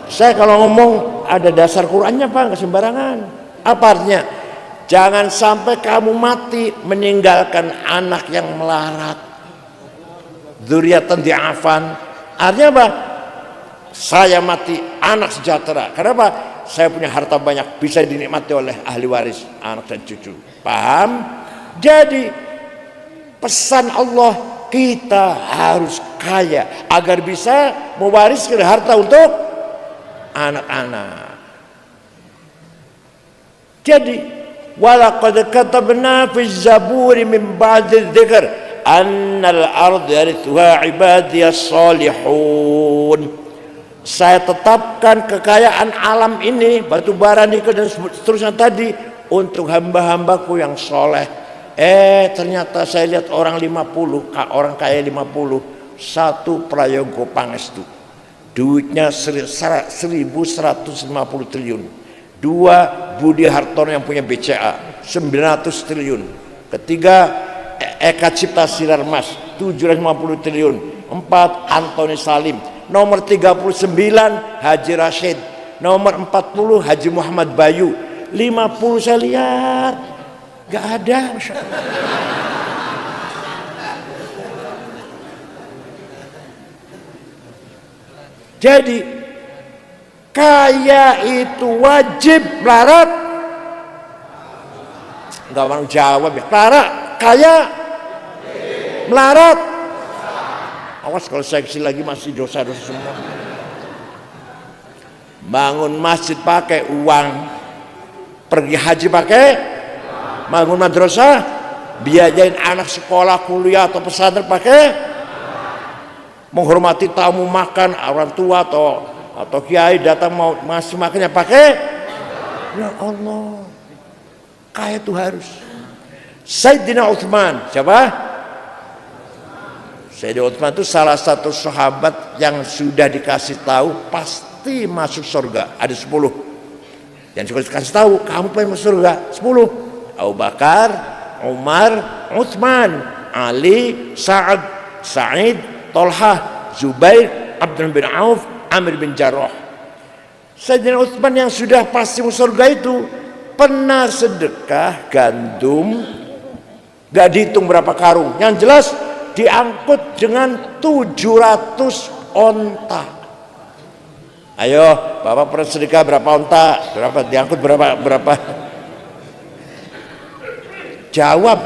Saya kalau ngomong ada dasar Qur'annya Pak, nggak sembarangan. Apa artinya? Jangan sampai kamu mati meninggalkan anak yang melarat. Dzurriyyatan dhi'afan. Artinya apa? Saya mati anak sejahtera. Kenapa? Saya punya harta banyak, bisa dinikmati oleh ahli waris, anak dan cucu. Paham? Jadi pesan Allah, kita harus kaya agar bisa mewariskan harta untuk anak-anak. Jadi walaqad katabna fi zaburi min ba'di dzikr annal ardh yarithuha ibadiyas salihun. Saya tetapkan kekayaan alam ini, batu bara, nikel dan seterusnya tadi untuk hamba-hambaku yang soleh. Ternyata saya lihat orang 50, orang kaya 50, satu Prayogo Pangestu, duitnya 1.150 triliun. Dua Budi Hartono yang punya BCA 900 triliun. Ketiga Eka Cipta Sinarmas 750 triliun. Empat Antoni Salim. Nomor 39 Haji Rashid. Nomor 40 Haji Muhammad Bayu. 50 saya lihat gak ada. Jadi kaya itu wajib melarat. Enggak mau jawab ya. Melarat, kaya, melarat. Awas kalau saya kesini lagi masih dosa-dosa semua. Bangun masjid pakai uang, pergi haji pakai, bangun madrasah, biayain anak sekolah, kuliah atau pesantren pakai, menghormati tamu makan orang tua atau kiai datang mau masih makannya pakai. Ya Allah, kaya itu harus. Sayyidina Utsman, siapa? Sayyidina Utsman itu salah satu sahabat yang sudah dikasih tahu pasti masuk surga. Ada 10 yang sudah dikasih tahu kamu pengen masuk surga. 10. Abu Bakar, Umar, Utsman, Ali, Sa'ad, Sa'id, Tolhah, Zubair, Abdurrahman bin Auf, Amir bin Jarrah. Sayyidina Utsman yang sudah pasti masuk surga itu pernah sedekah gandum, gak dihitung berapa karung, yang jelas diangkut dengan 700 onta. Ayo, Bapak pernah sedekah berapa onta? Berapa diangkut berapa? Jawab.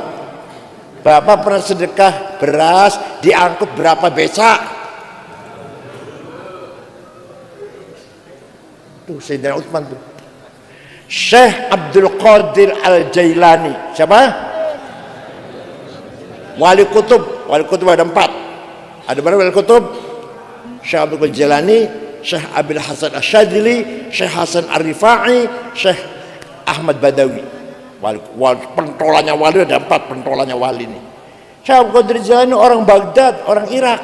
Bapak pernah sedekah beras diangkut berapa becak? Tuh Sayyidina Utsman tuh. Syekh Abdul Qadir Al-Jailani. Siapa? Wali Kutub ada 4. Ada berapa wali Kutub? Syekh Abdul Qadir Jailani, Syekh Abil Hasan Asyadili, Syekh Hasan Ar-Rifai, Syekh Ahmad Badawi. Pentolannya wali ada 4 pentolannya wali ini. Syekh Abdul Qadir Jailani orang Baghdad, orang Irak,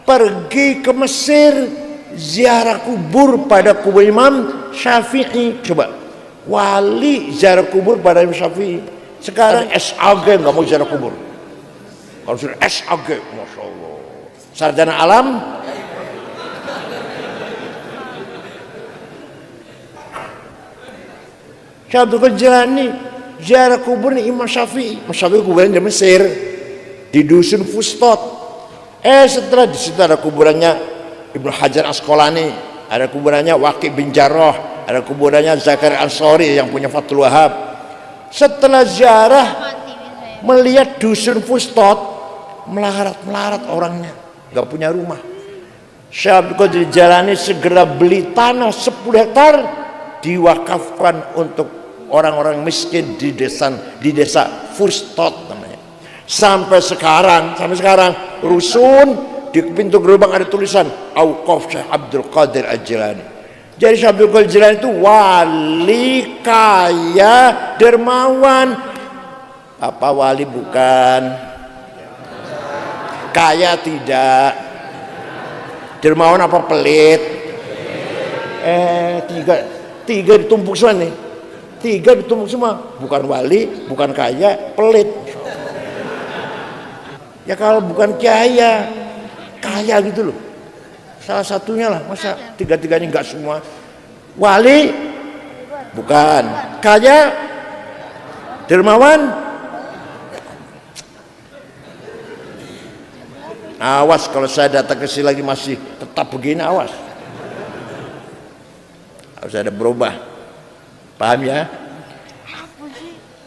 pergi ke Mesir ziarah kubur pada kubur Imam Syafi'i. Coba, wali ziarah kubur pada Imam Syafi'i. Sekarang SAG nggak mau ziarah kubur. Kalau sudah SAG, Masya Allah, sarjana alam. Syekh Abdul Qadir Jailani ziarah kubur Imam Syafi'i. Imam Syafi'i kuburannya di Mesir, di dusun Fustot. Setelah di situ ada kuburannya Ibnu Hajar Asqalani, ada kuburannya Waqi bin Jarrah, ada kuburannya Zakaria Ansori yang punya Fathul Wahab. Setelah ziarah melihat dusun Fustot, melarat orangnya, nggak punya rumah. Syekh Abdul Qadir Jailani segera beli tanah 10 hektar diwakafkan untuk orang-orang miskin di desa Fustot namanya. Sampai sekarang rusun di pintu gerbang ada tulisan Auqaf Syekh Abdul Qadir Al-Jailani. Jadi Syekh Abdul Qadir Jailani itu wali kaya dermawan. Apa wali bukan? Kaya tidak. Dermawan apa pelit? Tiga ditumpuk semua nih. Tiga ditumpuk semua. Bukan wali, bukan kaya, pelit. Ya kalau bukan kaya gitu loh. Salah satunya lah. Masa tiga-tiganya enggak semua? Wali, bukan. Kaya, dermawan. Awas kalau saya datang ke sini lagi masih tetap begini, awas. Harus ada berubah. Paham ya?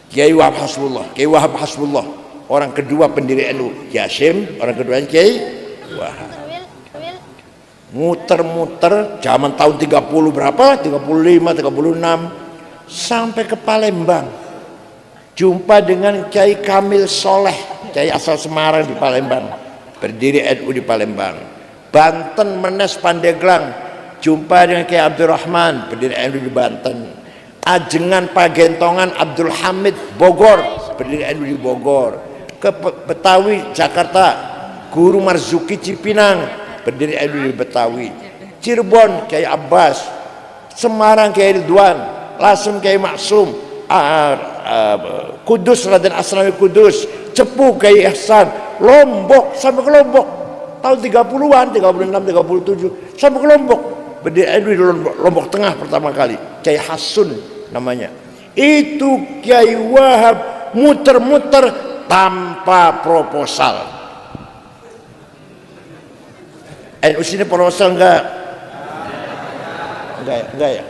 Kiai Wahab Hasbullah. Kiai Wahab Hasbullah. Orang kedua pendiri NU. Yasim, orang kedua Kiai Wahab. Muter-muter zaman tahun 30 berapa? 35, 36 sampai ke Palembang. Jumpa dengan Kiai Kamil Soleh, Kiai asal Semarang di Palembang. Berdiri NU di Palembang. Banten Menes Pandeglang, jumpa dengan Kiai Abdurrahman, berdiri NU di Banten. Ajengan Pagentongan Abdul Hamid Bogor, berdiri NU di Bogor. Ke Betawi Jakarta, Guru Marzuki Cipinang, berdiri NU di Betawi. Cirebon Kiai Abbas, Semarang Kiai Ridwan, Lasem Kiai Maksum, Kudus Raden Asnawi Kudus, Cepu Kiai Ihsan, Lombok sampai ke Lombok tahun 30-an, 36, 37 sampai ke Lombok. Berdiri NU di Lombok Tengah pertama kali, Kiai Hasun namanya. Itu Kiai Wahab muter-muter tanpa proposal. NU sini proposal enggak ya?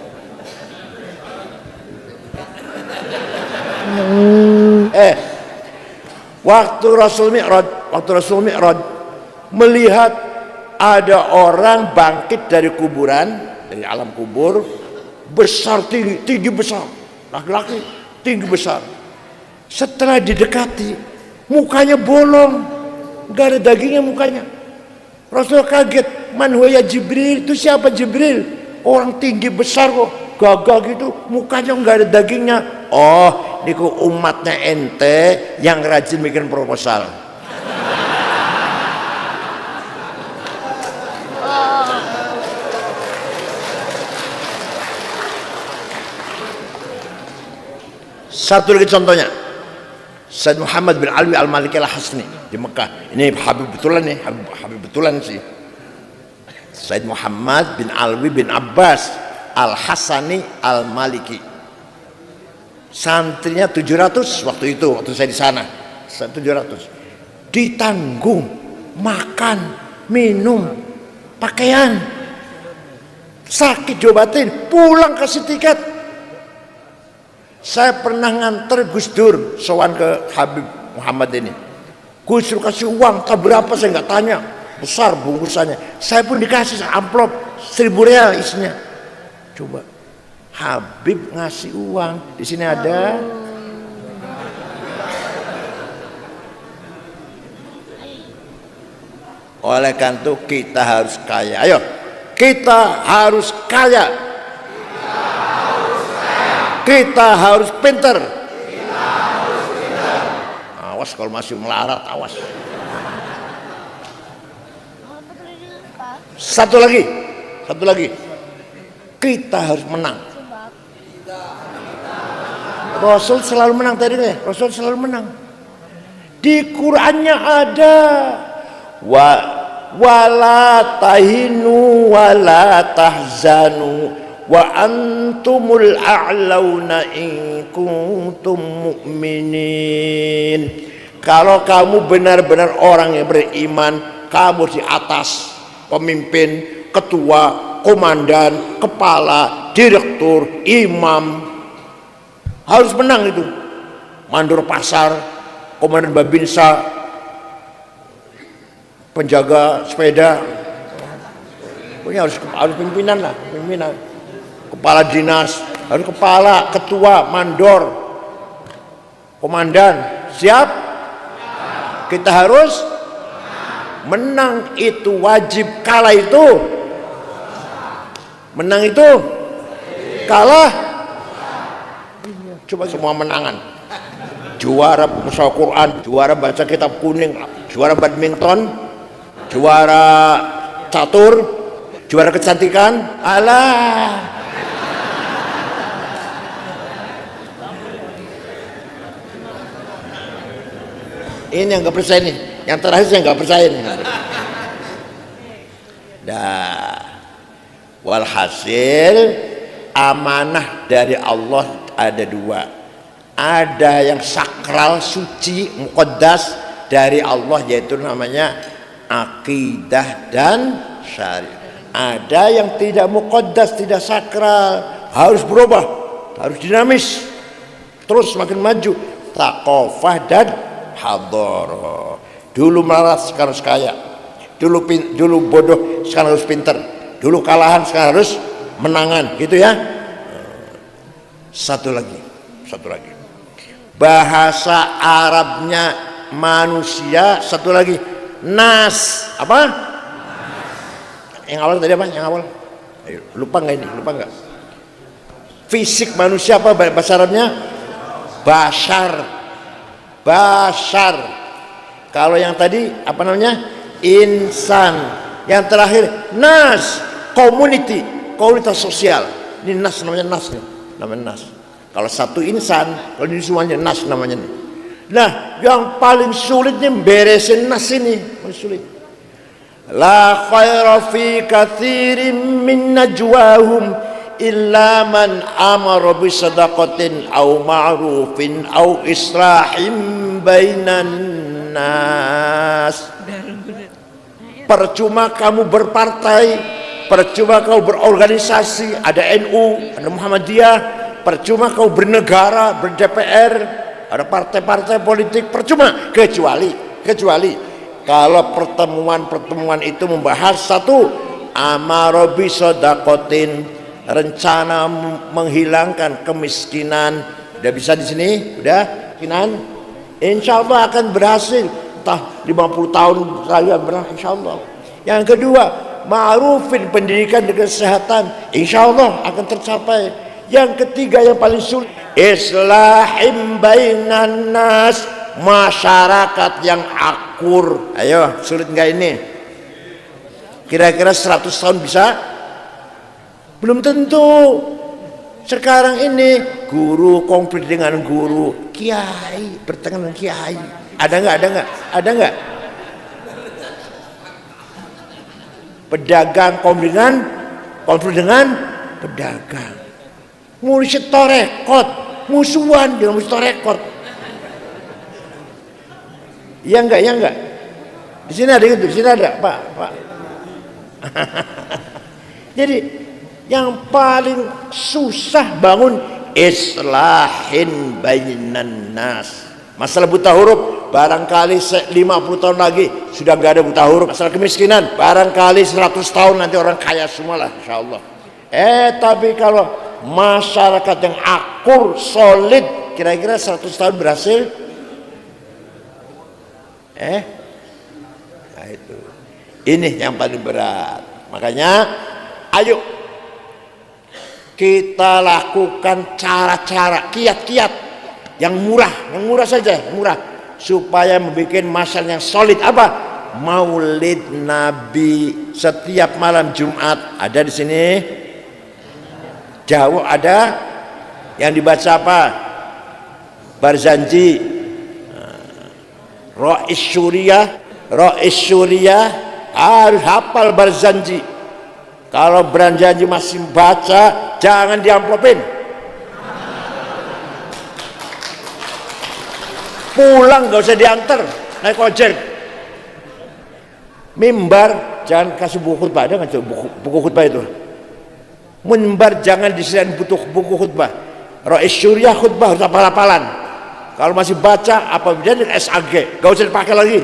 Waktu Rasul Mi'raj melihat ada orang bangkit dari kuburan, dari alam kubur, besar, tinggi besar, laki-laki tinggi besar. Setelah didekati, mukanya bolong, nggak ada dagingnya mukanya. Rasul kaget, man huwa ya Jibril, itu siapa Jibril? Orang tinggi besar kok, gagah gitu, mukanya nggak ada dagingnya. Oh, niku umatnya ente yang rajin bikin proposal. Satu lagi contohnya, Said Muhammad bin Alwi Al-Maliki Al-Hasni di Mekah. Ini Habib betulan nih, Habib betulan sih. Said Muhammad bin Alwi bin Abbas Al-Hasani Al-Maliki. Santrinya 700 waktu itu, waktu saya di sana. 700. Ditanggung makan, minum, pakaian. Sakit diobatin, pulang kasih tiket. Saya pernah nganter Gus Dur sowan ke Habib Muhammad ini. Gus Dur kasih uang, tak berapa saya nggak tanya, besar bungkusannya. Saya pun dikasih amplop 1000 real isinya. Coba Habib ngasih uang, di sini ada. Oleh karena itu kita harus kaya. Ayo, kita harus kaya. Kita harus pinter. Awas kalau masih melarat, awas. Satu lagi. Kita harus menang. Rasul selalu menang tadi deh. Rasul selalu menang. Di Qur'annya ada wala tahinu wala tahzanu wa antumul a'launa in kuntum mu'minin. Kalau kamu benar-benar orang yang beriman, kamu di atas, pemimpin, ketua, komandan, kepala, direktur, imam, harus menang itu. Mandor pasar, komandan babinsa, penjaga sepeda, pokoknya harus pimpinan lah, pimpinan. Kepala dinas, harus kepala, ketua, mandor, komandan, siap? Kita harus menang, itu wajib. Kalah itu, menang itu, kalah. Coba semua menangan. Juara baca Quran, juara baca kitab kuning, juara badminton, juara catur, juara kecantikan. Alah, ini yang nggak percaya nih, yang terakhir saya nggak percaya nih. Dah, walhasil amanah dari Allah ada dua. Ada yang sakral, suci, muqaddas dari Allah, yaitu namanya akidah dan syariat. Ada yang tidak muqaddas, tidak sakral, harus berubah, harus dinamis, terus semakin maju, taqofah dan hadharah. Dulu malas, sekarang harus kaya. Dulu bodoh, sekarang harus pinter. Dulu kalahan, sekarang harus menangan, gitu ya. Satu lagi. Bahasa Arabnya manusia, satu lagi nas. Apa? Yang awal tadi apa? Yang awal? Ayo, lupa nggak ini? Lupa nggak? Fisik manusia apa bahasa Arabnya? Bashar. Kalau yang tadi apa namanya? Insan. Yang terakhir nas, community, komunitas sosial. Ini nas namanya, nas nih. Namanya nas. Kalau satu insan, kalau ini semuanya nas namanya nih. Nah, yang paling sulit nih beresin nas ini, paling sulit. La khaira fi katsirin min najwahum illa man amara bi sadaqatin aw ma'rufin aw islahim bainan nas. Percuma kamu berpartai, percuma kau berorganisasi, ada NU, ada Muhammadiyah, percuma kau bernegara, ber-DPR, ada partai-partai politik, percuma, kecuali kalau pertemuan itu membahas satu, amarobi sodakotin, rencana menghilangkan kemiskinan. Udah bisa di sini, udah kemiskinan, insya Allah akan berhasil. Entah 50 tahun lagi berhasil, insya Allah. Yang kedua, ma'rufin, pendidikan dan kesehatan, insya Allah akan tercapai. Yang ketiga yang paling sulit, islahim bainan nas, masyarakat yang akur. Ayo, sulit nggak ini? Kira-kira 100 tahun bisa? Belum tentu. Sekarang ini guru konflik dengan guru, kiai bertengkar dengan kiai. Ada nggak? Pedagang konflik dengan pedagang. Ngurusin torekot, musuhan dengan musuh torekot. Iya enggak? Di sini ada gitu, di sini ada, Pak. Jadi yang paling susah bangun islahin bainan nas. Masalah buta huruf, barangkali 50 tahun lagi sudah nggak ada buta huruf. Masalah kemiskinan, barangkali 100 tahun nanti orang kaya semua lah, insya Allah. Tapi kalau masyarakat yang akur, solid, kira-kira 100 tahun berhasil. Nah itu. Ini yang paling berat. Makanya, ayo kita lakukan cara-cara, kiat-kiat yang murah saja, supaya membuat masyarakat yang solid. Apa? Maulid Nabi setiap malam Jumat ada di sini. Jauh ada yang dibaca apa? Barzanji, Rois Syuriah harus hafal Barzanji. Kalau Barzanji masih baca, jangan diamplopin. Pulang gak usah diantar, naik ojek. Mimbar jangan kasih buku khutbah, ada nggak buku khutbah itu? Mimbar jangan disediakan buku khutbah. Rois Syuriah khutbah harus hafal-hafalan. Kalau masih baca apa jadi SAG, gak usah dipakai lagi.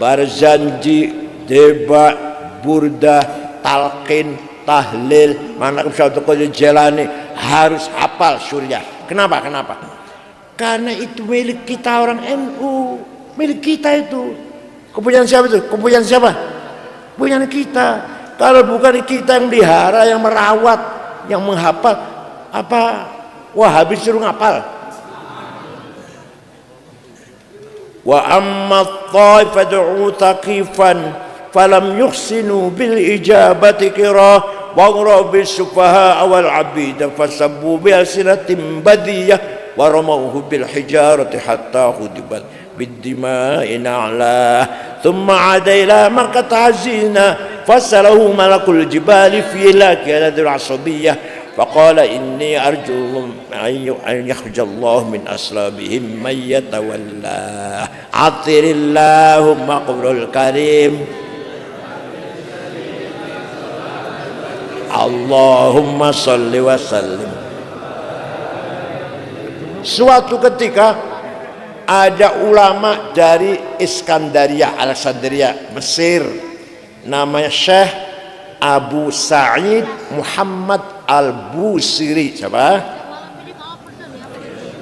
Barzanji, debat, burdah, talqin, tahlil, manaqib Syaikhul Qadir Jailani harus hafal Syuriah. Kenapa? Karena itu milik kita orang NU, milik kita itu. Kepunyaan siapa itu? Kepunyaan kita. Kalau bukan kita yang melihara, yang merawat, yang menghafal, apa Wahabi suruh ngapal? wa amma taifatu taqifan falam yuhsinu bil ijabati kira wa rabi sufaha wal abid fasabbu bi asinatin badiyah wa ramawhu bil hijarati hatta hudibat biddimai na'la thumma ada ila makkah hazina fasalahu malakul jibali fi lakil asabiyah فقال إني أرجو أن يخرج الله من أصلابهم من يتولاه عطر اللهم قبر الكريم اللهم صل وسلم. Suatu ketika ada ulama dari Iskandaria, Alexandria, Mesir, namanya Syekh Abu Sa'id Muhammad Al-Busiri. Siapa?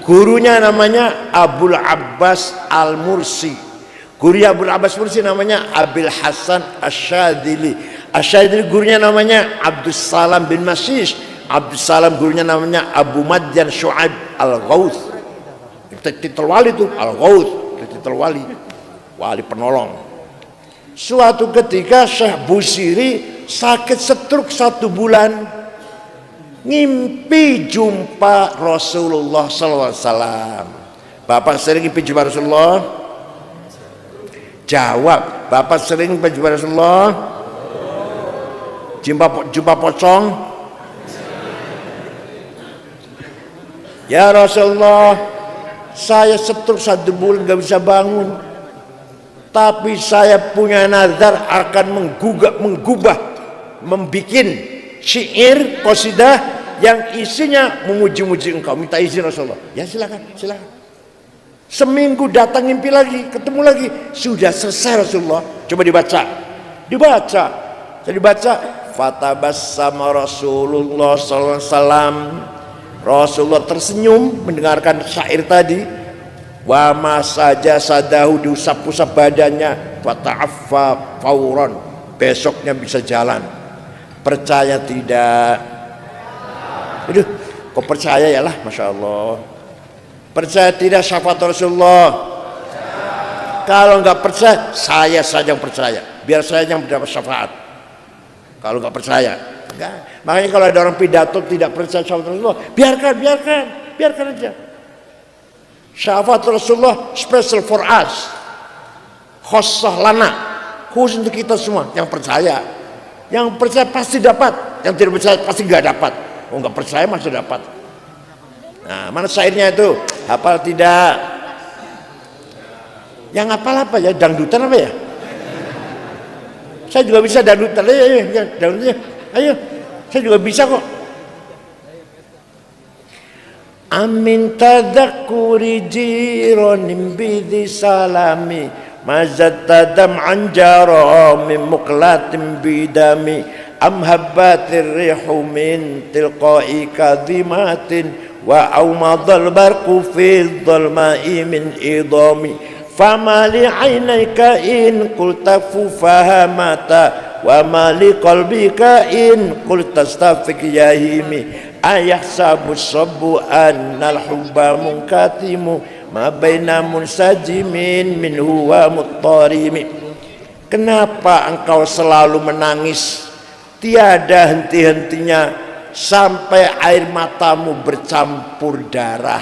Gurunya namanya Abul Abbas Al-Mursi. Gurunya Abul Abbas Mursi namanya Abil Hasan Asyadili. Asyadili gurunya namanya Abdus Salam bin Masyish. Abdus Salam gurunya namanya Abu Madyan Syu'aib Al-Ghauth. Titel wali itu Al-Ghauth, titel wali, wali penolong. Suatu ketika Syekh Busiri sakit stroke 1 bulan, ngimpi jumpa Rasulullah SAW. Bapak sering ngimpi jumpa Rasulullah? Jawab, Bapak sering ngimpi jumpa Rasulullah? Jumpa pocong? Ya Rasulullah, saya stroke 1 bulan gak bisa bangun, tapi saya punya nazar akan menggubah, membikin syair qasidah yang isinya memuji-muji engkau. Minta izin Rasulullah. Ya silakan. Seminggu datang ngimpi lagi, ketemu lagi, sudah selesai Rasulullah. Coba dibaca. Saya dibaca. Fatabassama Rasulullah sallallahu alaihi wasallam. Rasulullah tersenyum mendengarkan syair tadi. Wa ma saja sadahu, diusap-usap badannya. Fata'affa fauran, besoknya bisa jalan. Percaya tidak? Aduh, kok percaya ya lah, Masya Allah. Percaya tidak syafaat Rasulullah? Kalau nggak percaya, saya saja yang percaya. Biar saya yang mendapat syafaat. Kalau nggak percaya, enggak. Makanya kalau ada orang pidato tidak percaya syafaat Rasulullah, biarkan aja. Syafaat Rasulullah special for us, khossah lana, khusus untuk kita semua yang percaya. Yang percaya pasti dapat, yang tidak percaya pasti nggak dapat. Oh, nggak percaya masih dapat. Nah, mana syairnya itu? Hafal tidak? Yang hafal apa ya? Dangdutan apa ya? Saya juga bisa dangdutan. Ayo, dangdutnya. Ayo, saya juga bisa kok. Amin tadakuri jironim bidi salami mazat tadam anjara min muqlatin bidami am habbatir rihu min tilqai kadhimatin wa awmadal barqu fi dhalma'i min idami fama li aynayka in qulta fahamata wa ma li qalbika in qulta astafiq yahimi ayahsabu sabbu annal hubba munkatimu ma baina munsajimin minhu wa muttarimi. Kenapa engkau selalu menangis tiada henti-hentinya sampai air matamu bercampur darah?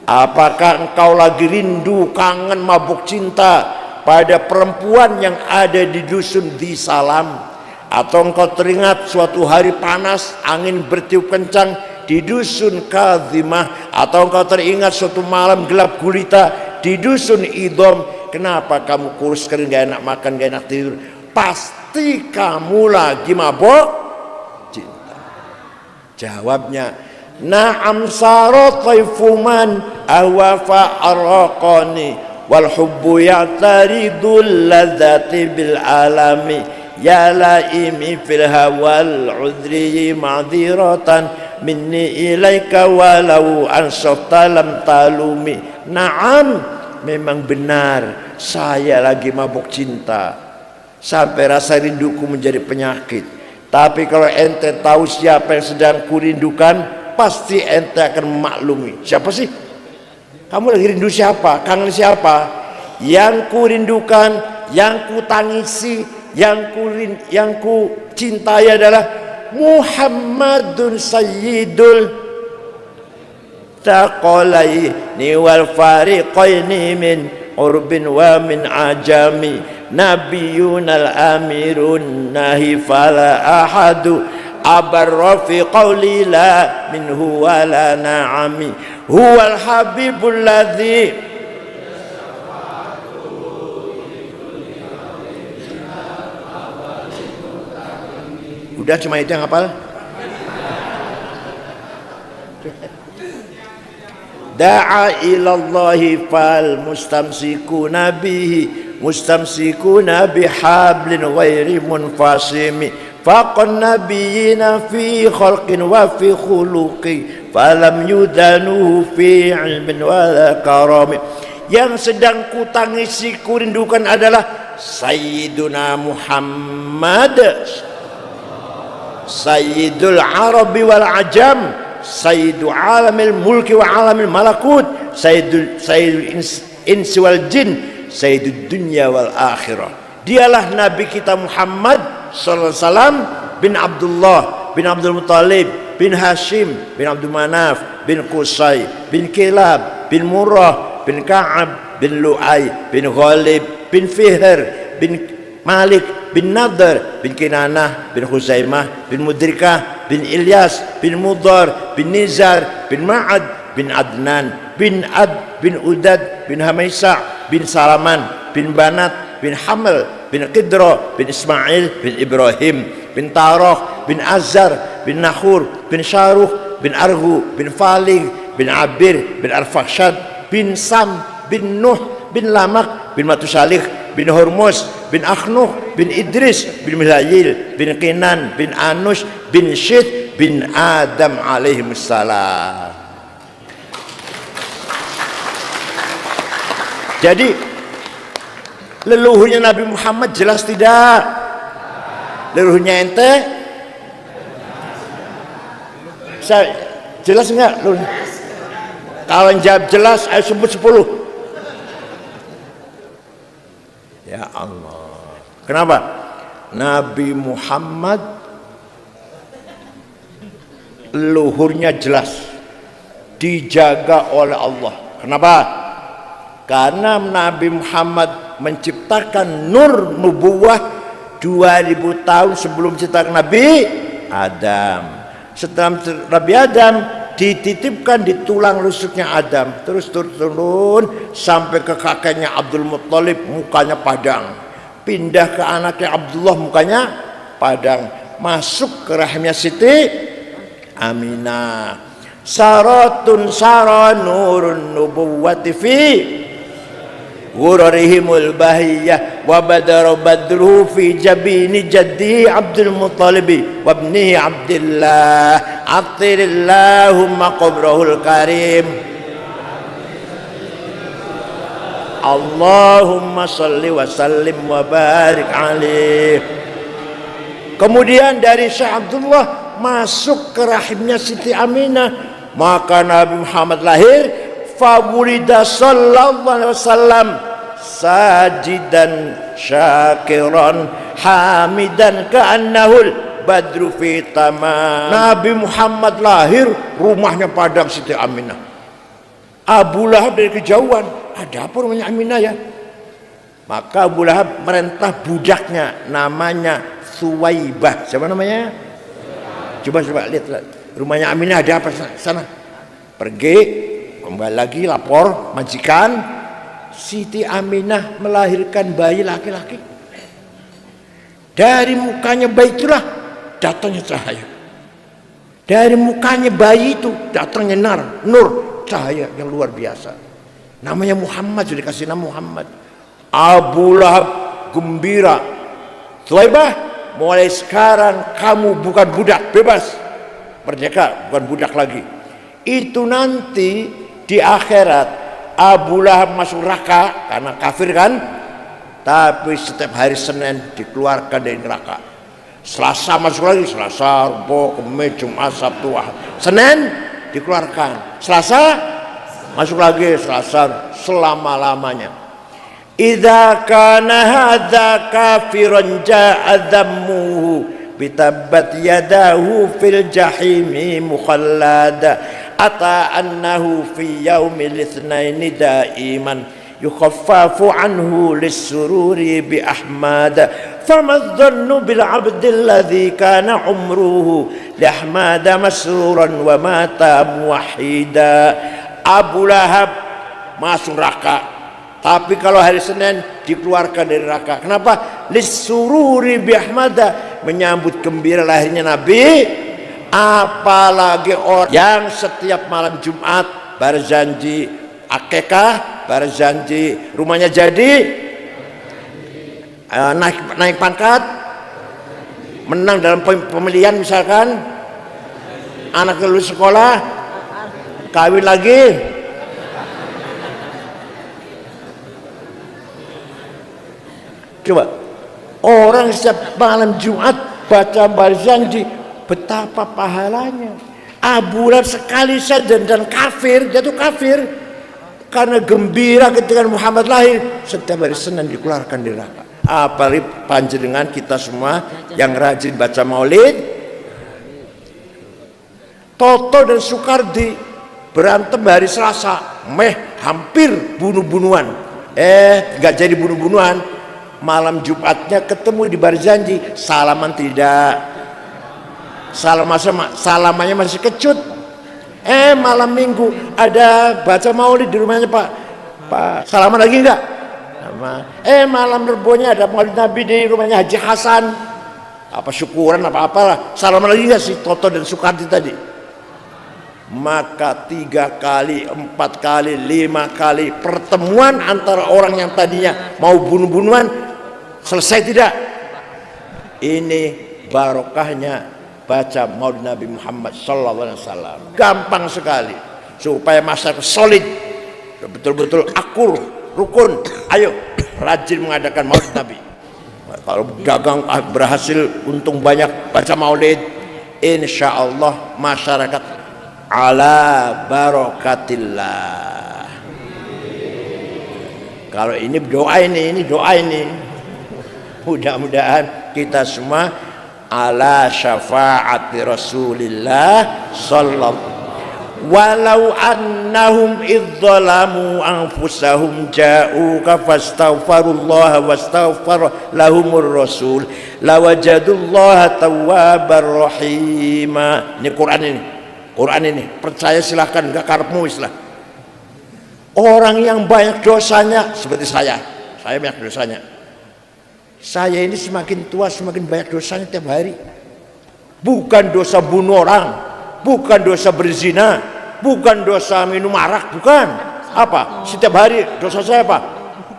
Apakah engkau lagi rindu, kangen, mabuk cinta pada perempuan yang ada di dusun di Salam? Atau engkau teringat suatu hari panas, angin bertiup kencang di dusun Kadhimah? Atau engkau teringat suatu malam gelap gulita di dusun Idom? Kenapa kamu kurus kering, gak enak makan, gak enak tidur? Pasti kamu lagi mabuk cinta. Jawabnya, na'am saro taifuman ahwafa araqani wal hubbu ya'taridul ladzati bil alami ya laimi fil hawal udri ma'dziratan minni ilaika walau ansafta lam talumi. Na'am, memang benar saya lagi mabuk cinta sampai rasa rinduku menjadi penyakit. Tapi kalau ente tahu siapa yang sedang kurindukan, pasti ente akan memaklumi. Siapa sih? Kamu lagi rindu siapa? Kangen siapa? yang ku rindukan, yang ku tangisi, yang ku cintai adalah Muhammadun Sayyidul Taqalaini wal fariqaini min urbin wa min ajami, nabiyunal amirun nahi fala ahadu abarra fi qawli la minhu wa la na'ami, huwal habibul ladzi. Udah cuma itu yang hafal. Da'a ilallahi fal mustamsikuna bihi mustamsikuna bihablin ghairi munfasimi, faqan nabiyina fi khalqin wa fi khuluqi falam yudanuhu fi ilmin wala karami. Yang sedang kutangisi kurindukan adalah Sayyiduna Muhammad, Sayyidul Arabi wal Ajam, Sayyidu alamil mulki wa alamil malakut, Sayyidul insi wal jin, Sayyidud dunya wal akhirah. Dialah Nabi kita Muhammad sallallahu alaihi wasallam bin Abdullah bin Abdul Muttalib bin Hashim bin Abdul Manaf bin Qusay bin Kilab bin Murrah bin Ka'ab bin Lu'ay bin Ghalib bin Fihr bin Malik bin Nadr bin Kinanah bin Khuzaimah bin Mudrikah bin Ilyas bin Mudhar bin Nizar bin Ma'ad bin Adnan bin Ad bin Udad bin Hamaisa bin Salaman bin Banat bin Hamil bin Qidra bin Ismail bin Ibrahim bin Tarah bin Azar bin Nahur bin Syaruh bin Arhu bin Falig bin Abir bin Arfakshad bin Sam bin Nuh bin Lamak bin Matusalih bin Hormuz bin Akhnuh bin Idris bin Milayil bin Kinan bin Anush bin Syith bin Adam alaihissalam. Jadi leluhurnya Nabi Muhammad jelas tidak? Leluhurnya ente jelas enggak? Kalau jawab jelas ayo sebut 10. Ya Allah. Kenapa? Nabi Muhammad luhurnya jelas, dijaga oleh Allah. Kenapa? Karena Nabi Muhammad menciptakan nur nubuwah 2000 tahun sebelum menciptakan Nabi Adam. Setelah Nabi Adam dititipkan di tulang rusuknya Adam, terus turun sampai ke kakeknya Abdul Muttalib, mukanya padang, pindah ke anaknya Abdullah, mukanya padang, masuk ke rahimnya Siti Aminah. Saratun sara nurun nubuwati fi ghurarihimul bahiyah wa badara badruhu fi jabini jaddi Abdul Muttalibi wa ibnihi Abdillah atirillahumma qabrahul karim Allahumma salli wa sallim wa barik alaih. Kemudian dari Syekh Abdullah masuk ke rahimnya Siti Aminah, maka Nabi Muhammad lahir. Fawulida sallallahu alaihi wasallam sajidan syakiran hamidan ka'annahul badru fi tamam. Nabi Muhammad lahir, rumahnya padang Siti Aminah. Abu Lahab dari kejauhan, ada apa rumahnya Aminah ya? Maka Abu Lahab merintah budaknya namanya Suwaibah. Siapa namanya? Coba lihat rumahnya Aminah ada apa sana. Pergi kembali lagi lapor majikan, Siti Aminah melahirkan bayi laki-laki. Dari mukanya bayi itulah datangnya cahaya. Dari mukanya bayi itu datangnya nur cahaya yang luar biasa. Namanya Muhammad, sudah dikasih nama Muhammad. Abu Lahab gembira, Suwaibah, mulai sekarang kamu bukan budak, bebas, merdeka, bukan budak lagi. Itu nanti di akhirat Abu Lahab masuk neraka karena kafir kan, tapi setiap hari Senin dikeluarkan dari neraka. Selasa masuk lagi, Selasa, Rabu, Kamis, Jumat, Sabtu, Ahad. Senin dikeluarkan, Selasa masuk lagi, Selasa selama-lamanya. idza kana hadza kafiran ja'a dhammuhu bitabbat yadahu fil jahimi mukhallada ata annahu fi yaumil itsnaini daiman yukhaffafu anhu lis-sururi bi ahmad fama dhannu bil 'abdi alladhi kana umruhu li ahmad masruran wa mata muwahhida. Abu Lahab masuk neraka, tapi kalau hari Senin dikeluarkan dari neraka. Kenapa? Lis-sururi bi ahmada, menyambut gembira lahirnya Nabi. Apalagi orang yang setiap malam Jumat berjanji akikah, berjanji rumahnya jadi, naik pangkat, menang dalam pemilihan misalkan, anak lulus sekolah, kawin lagi. Coba orang setiap malam Jumat baca berjanji, betapa pahalanya. Abu Lahab sekali saja dan kafir, jatuh kafir karena gembira ketika Muhammad lahir. Setiap hari Senin dikeluarkan dari neraka. Apalagi panjenengan kita semua yang rajin baca maulid. Toto dan Soekardi berantem hari Selasa, hampir bunuh-bunuhan. Nggak jadi bunuh-bunuhan. Malam Jumatnya ketemu di berjanji, salaman tidak. Salamannya masih kecut. Malam Minggu ada baca maulid di rumahnya Pak salaman lagi enggak? Malam Rebonya ada maulid Nabi di rumahnya Haji Hasan, apa syukuran apa-apalah, salaman lagi enggak si Toto dan Soekardi tadi? Maka 3 kali, 4 kali, 5 kali pertemuan antara orang yang tadinya mau bunuh-bunuhan selesai tidak? Ini barokahnya baca maulid Nabi Muhammad SAW. Gampang sekali supaya masyarakat solid, betul-betul akur, rukun. Ayo rajin mengadakan maulid Nabi. Kalau dagang berhasil untung banyak baca maulid, insya Allah masyarakat ala barakatillah. Kalau ini doa ini doa ini. Mudah-mudahan kita semua ala syafaati Rasulillah sallallahu walau annahum idzalamu anfusahum ja'uka fastaghfirullaha wastaghfar lahumur rasul lawajadullaha tawwabar rahima. Ini Quran ini percaya silahkan, enggak karepmu istilah. Orang yang banyak dosanya seperti saya banyak dosanya. Saya ini semakin tua semakin banyak dosanya tiap hari. Bukan dosa bunuh orang, bukan dosa berzina, bukan dosa minum arak, bukan. Apa? Setiap hari dosa saya apa?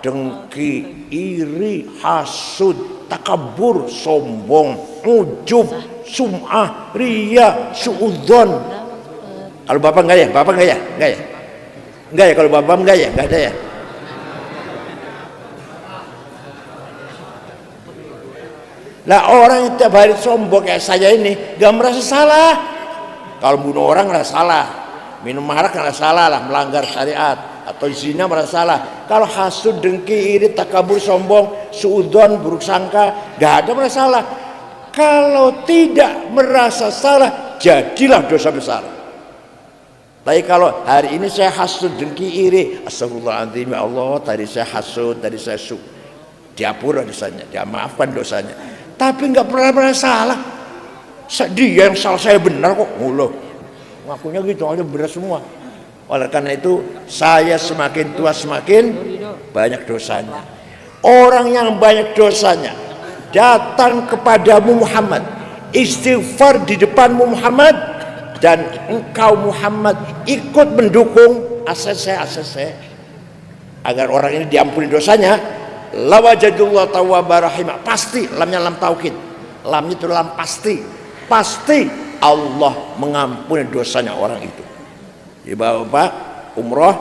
Dengki, iri, hasud, takabur, sombong, ujub, sum'ah, riya, suudzon. Kalau bapak enggak ya? Bapak enggak ya? Enggak ya? Enggak ya? Kalau bapak enggak ya? Enggak ada ya? Lah orang yang tiap hari sombong kayak saya ini gak merasa salah. Kalau bunuh orang merasa salah, minum arak merasa salah lah, melanggar syariat, atau zina merasa salah. Kalau hasud, dengki, iri, takabur, sombong, suudzon, buruk sangka, gak ada merasa salah. Kalau tidak merasa salah, jadilah dosa besar. Tapi kalau hari ini saya hasud, dengki, iri, astagfirullahaladzim, ya Allah, tadi saya hasud, tadi saya diapura dosanya, dimaafkan dosanya. Tapi nggak pernah salah. Dia yang salah, saya benar kok. Loh, ngakunya gitu aja benar semua. Oleh karena itu saya semakin tua semakin banyak dosanya. Orang yang banyak dosanya datang kepadamu Muhammad, istighfar di depanmu Muhammad, dan engkau Muhammad ikut mendukung ACC agar orang ini diampuni dosanya. Lawajadullah tawwabar rahimah, pasti lamnya lam taukid, lamnya itu lam pasti Allah mengampuni dosanya orang itu. Jadi bapak umroh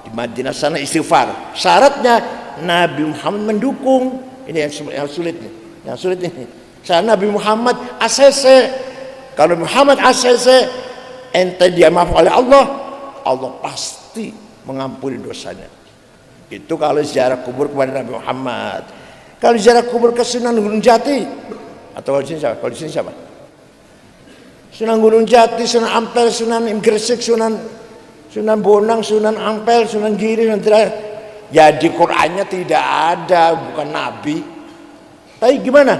di Madinah sana istighfar, syaratnya Nabi Muhammad mendukung. Ini yang sulit nih, yang sulit ini. Saya Nabi Muhammad ACC, kalau Muhammad ACC ente dia maaf oleh Allah, Allah pasti mengampuni dosanya. Itu kalau ziarah kubur kepada Nabi Muhammad. Kalau ziarah kubur ke Sunan Gunung Jati, atau kalau di sini siapa? Kalau di sini siapa? Sunan Gunung Jati, Sunan Ampel, Sunan Gresik, Sunan Bonang, Sunan Ampel, Sunan Giri, Sunan Terakhir. Ya di Qur'annya tidak ada, bukan Nabi. Tapi gimana?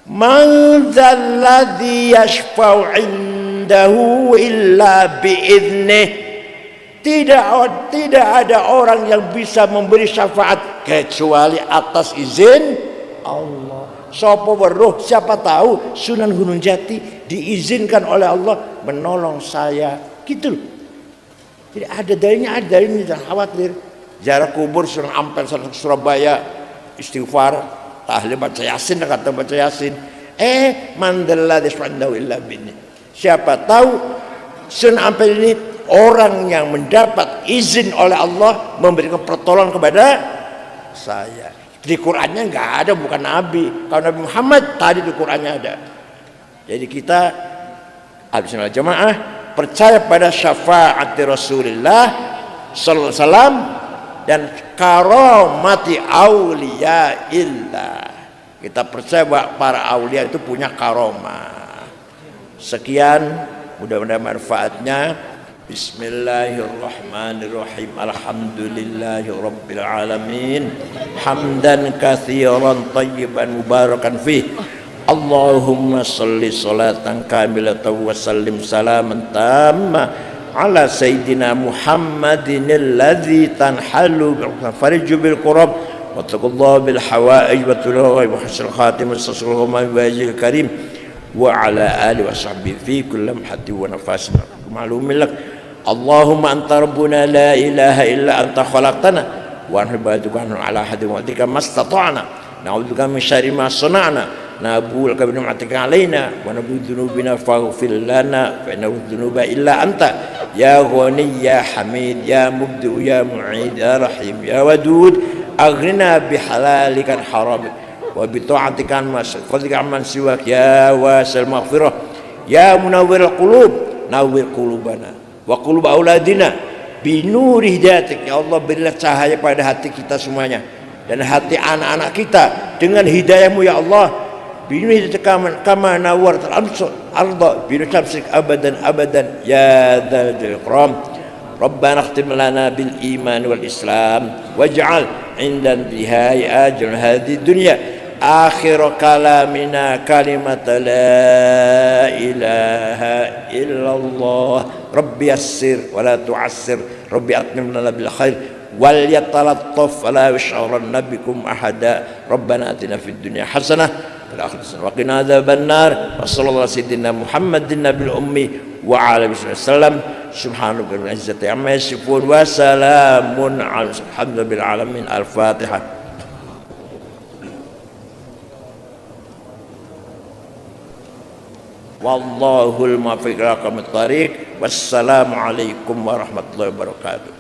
Man dzalladzi yashfa'u 'indahu illa bi'idnih. Tidak ada orang yang bisa memberi syafaat kecuali atas izin Allah. Sopo weruh, siapa tahu Sunan Gunung Jati diizinkan oleh Allah menolong saya. Gitu loh. Jadi ada dalilnya, jangan khawatir. Ziarah kubur Sunan Ampel, Surabaya, istighfar, tahlil, baca Yasin, kata baca Yasin. Mandalla deswandahu illa bini. Siapa tahu Sunan Ampel ini orang yang mendapat izin oleh Allah memberikan pertolongan kepada saya. Di Qur'annya nggak ada, bukan Nabi. Kalau Nabi Muhammad tadi di Qur'annya ada. Jadi kita Ahlussunnah Jamaah percaya pada syafaat Rasulullah sallallahu alaihi wasallam dan karomati auliya illah. Kita percaya bahwa para aulia itu punya karomah. Sekian, mudah-mudahan manfaatnya. Bismillahirrahmanirrahim. Alhamdulillahi rabbil alamin. Hamdan katsiran tayyiban mubarakan fih. Allahumma shalli sholatan kamilatan wa sallim salaman tamma ala sayyidina Muhammadin alladzi tanhalu fariju bil qurab wa taqallahu bil hawaij wa tulawa wa husnul khatimah sallallahu alaihi wa karim wa ala alihi wa sahbihi fi kulli lamhati wa nafasin ma'lumin lak. Allahumma anta rabbuna la ilaha illa anta khalaqtana wa nahbaduka ala hadin wa tika mastata'na na'udzubika min syarri ma sana'na nabul ka bi ni'matika alaina wa nabi dzunubina faghfir lana fa innahu dzunuba illa anta ya ghani ya hamid ya mubdi ya mu'id ya rahim ya wadud aghnina bi halalika haramik wa bi ta'atika ma fadlika man siwak ya wasil maghfirah ya munawwirul qulub nawwir qulubana wa qulub auladina binuri hidayatik. Ya Allah, berilah cahaya pada hati kita semuanya dan hati anak-anak kita dengan hidayahmu ya Allah. Binuri hidayatik kama nawwartal arda binuri syamsik abadan ya dzal ikram. Rabbana akhtim lana bil iman wal islam waj'al 'inda intihai ajal hadhihi dunya akhir kalamina kalimat la ilaha illallah. Rabbi yassir wa la tu'assir, Rabbi atmim lana bil khair wal yatalattaf wa la yash'uranna bikum ahada. Rabbana atina fid dunya hasanah wal akhirati hasanah wa qina adzaban nar. Wa sallallahu ala sayyidina Muhammadin nabil ummi wa ala alihi wasallam. Subhanaka rabbil izzati amma yasifun wa salamun ala alhamdulillahi alamin. Al-Fatihah. Wallahul muwaffiq ila aqwamit thariq. Wassalamu alaikum warahmatullahi wabarakatuh.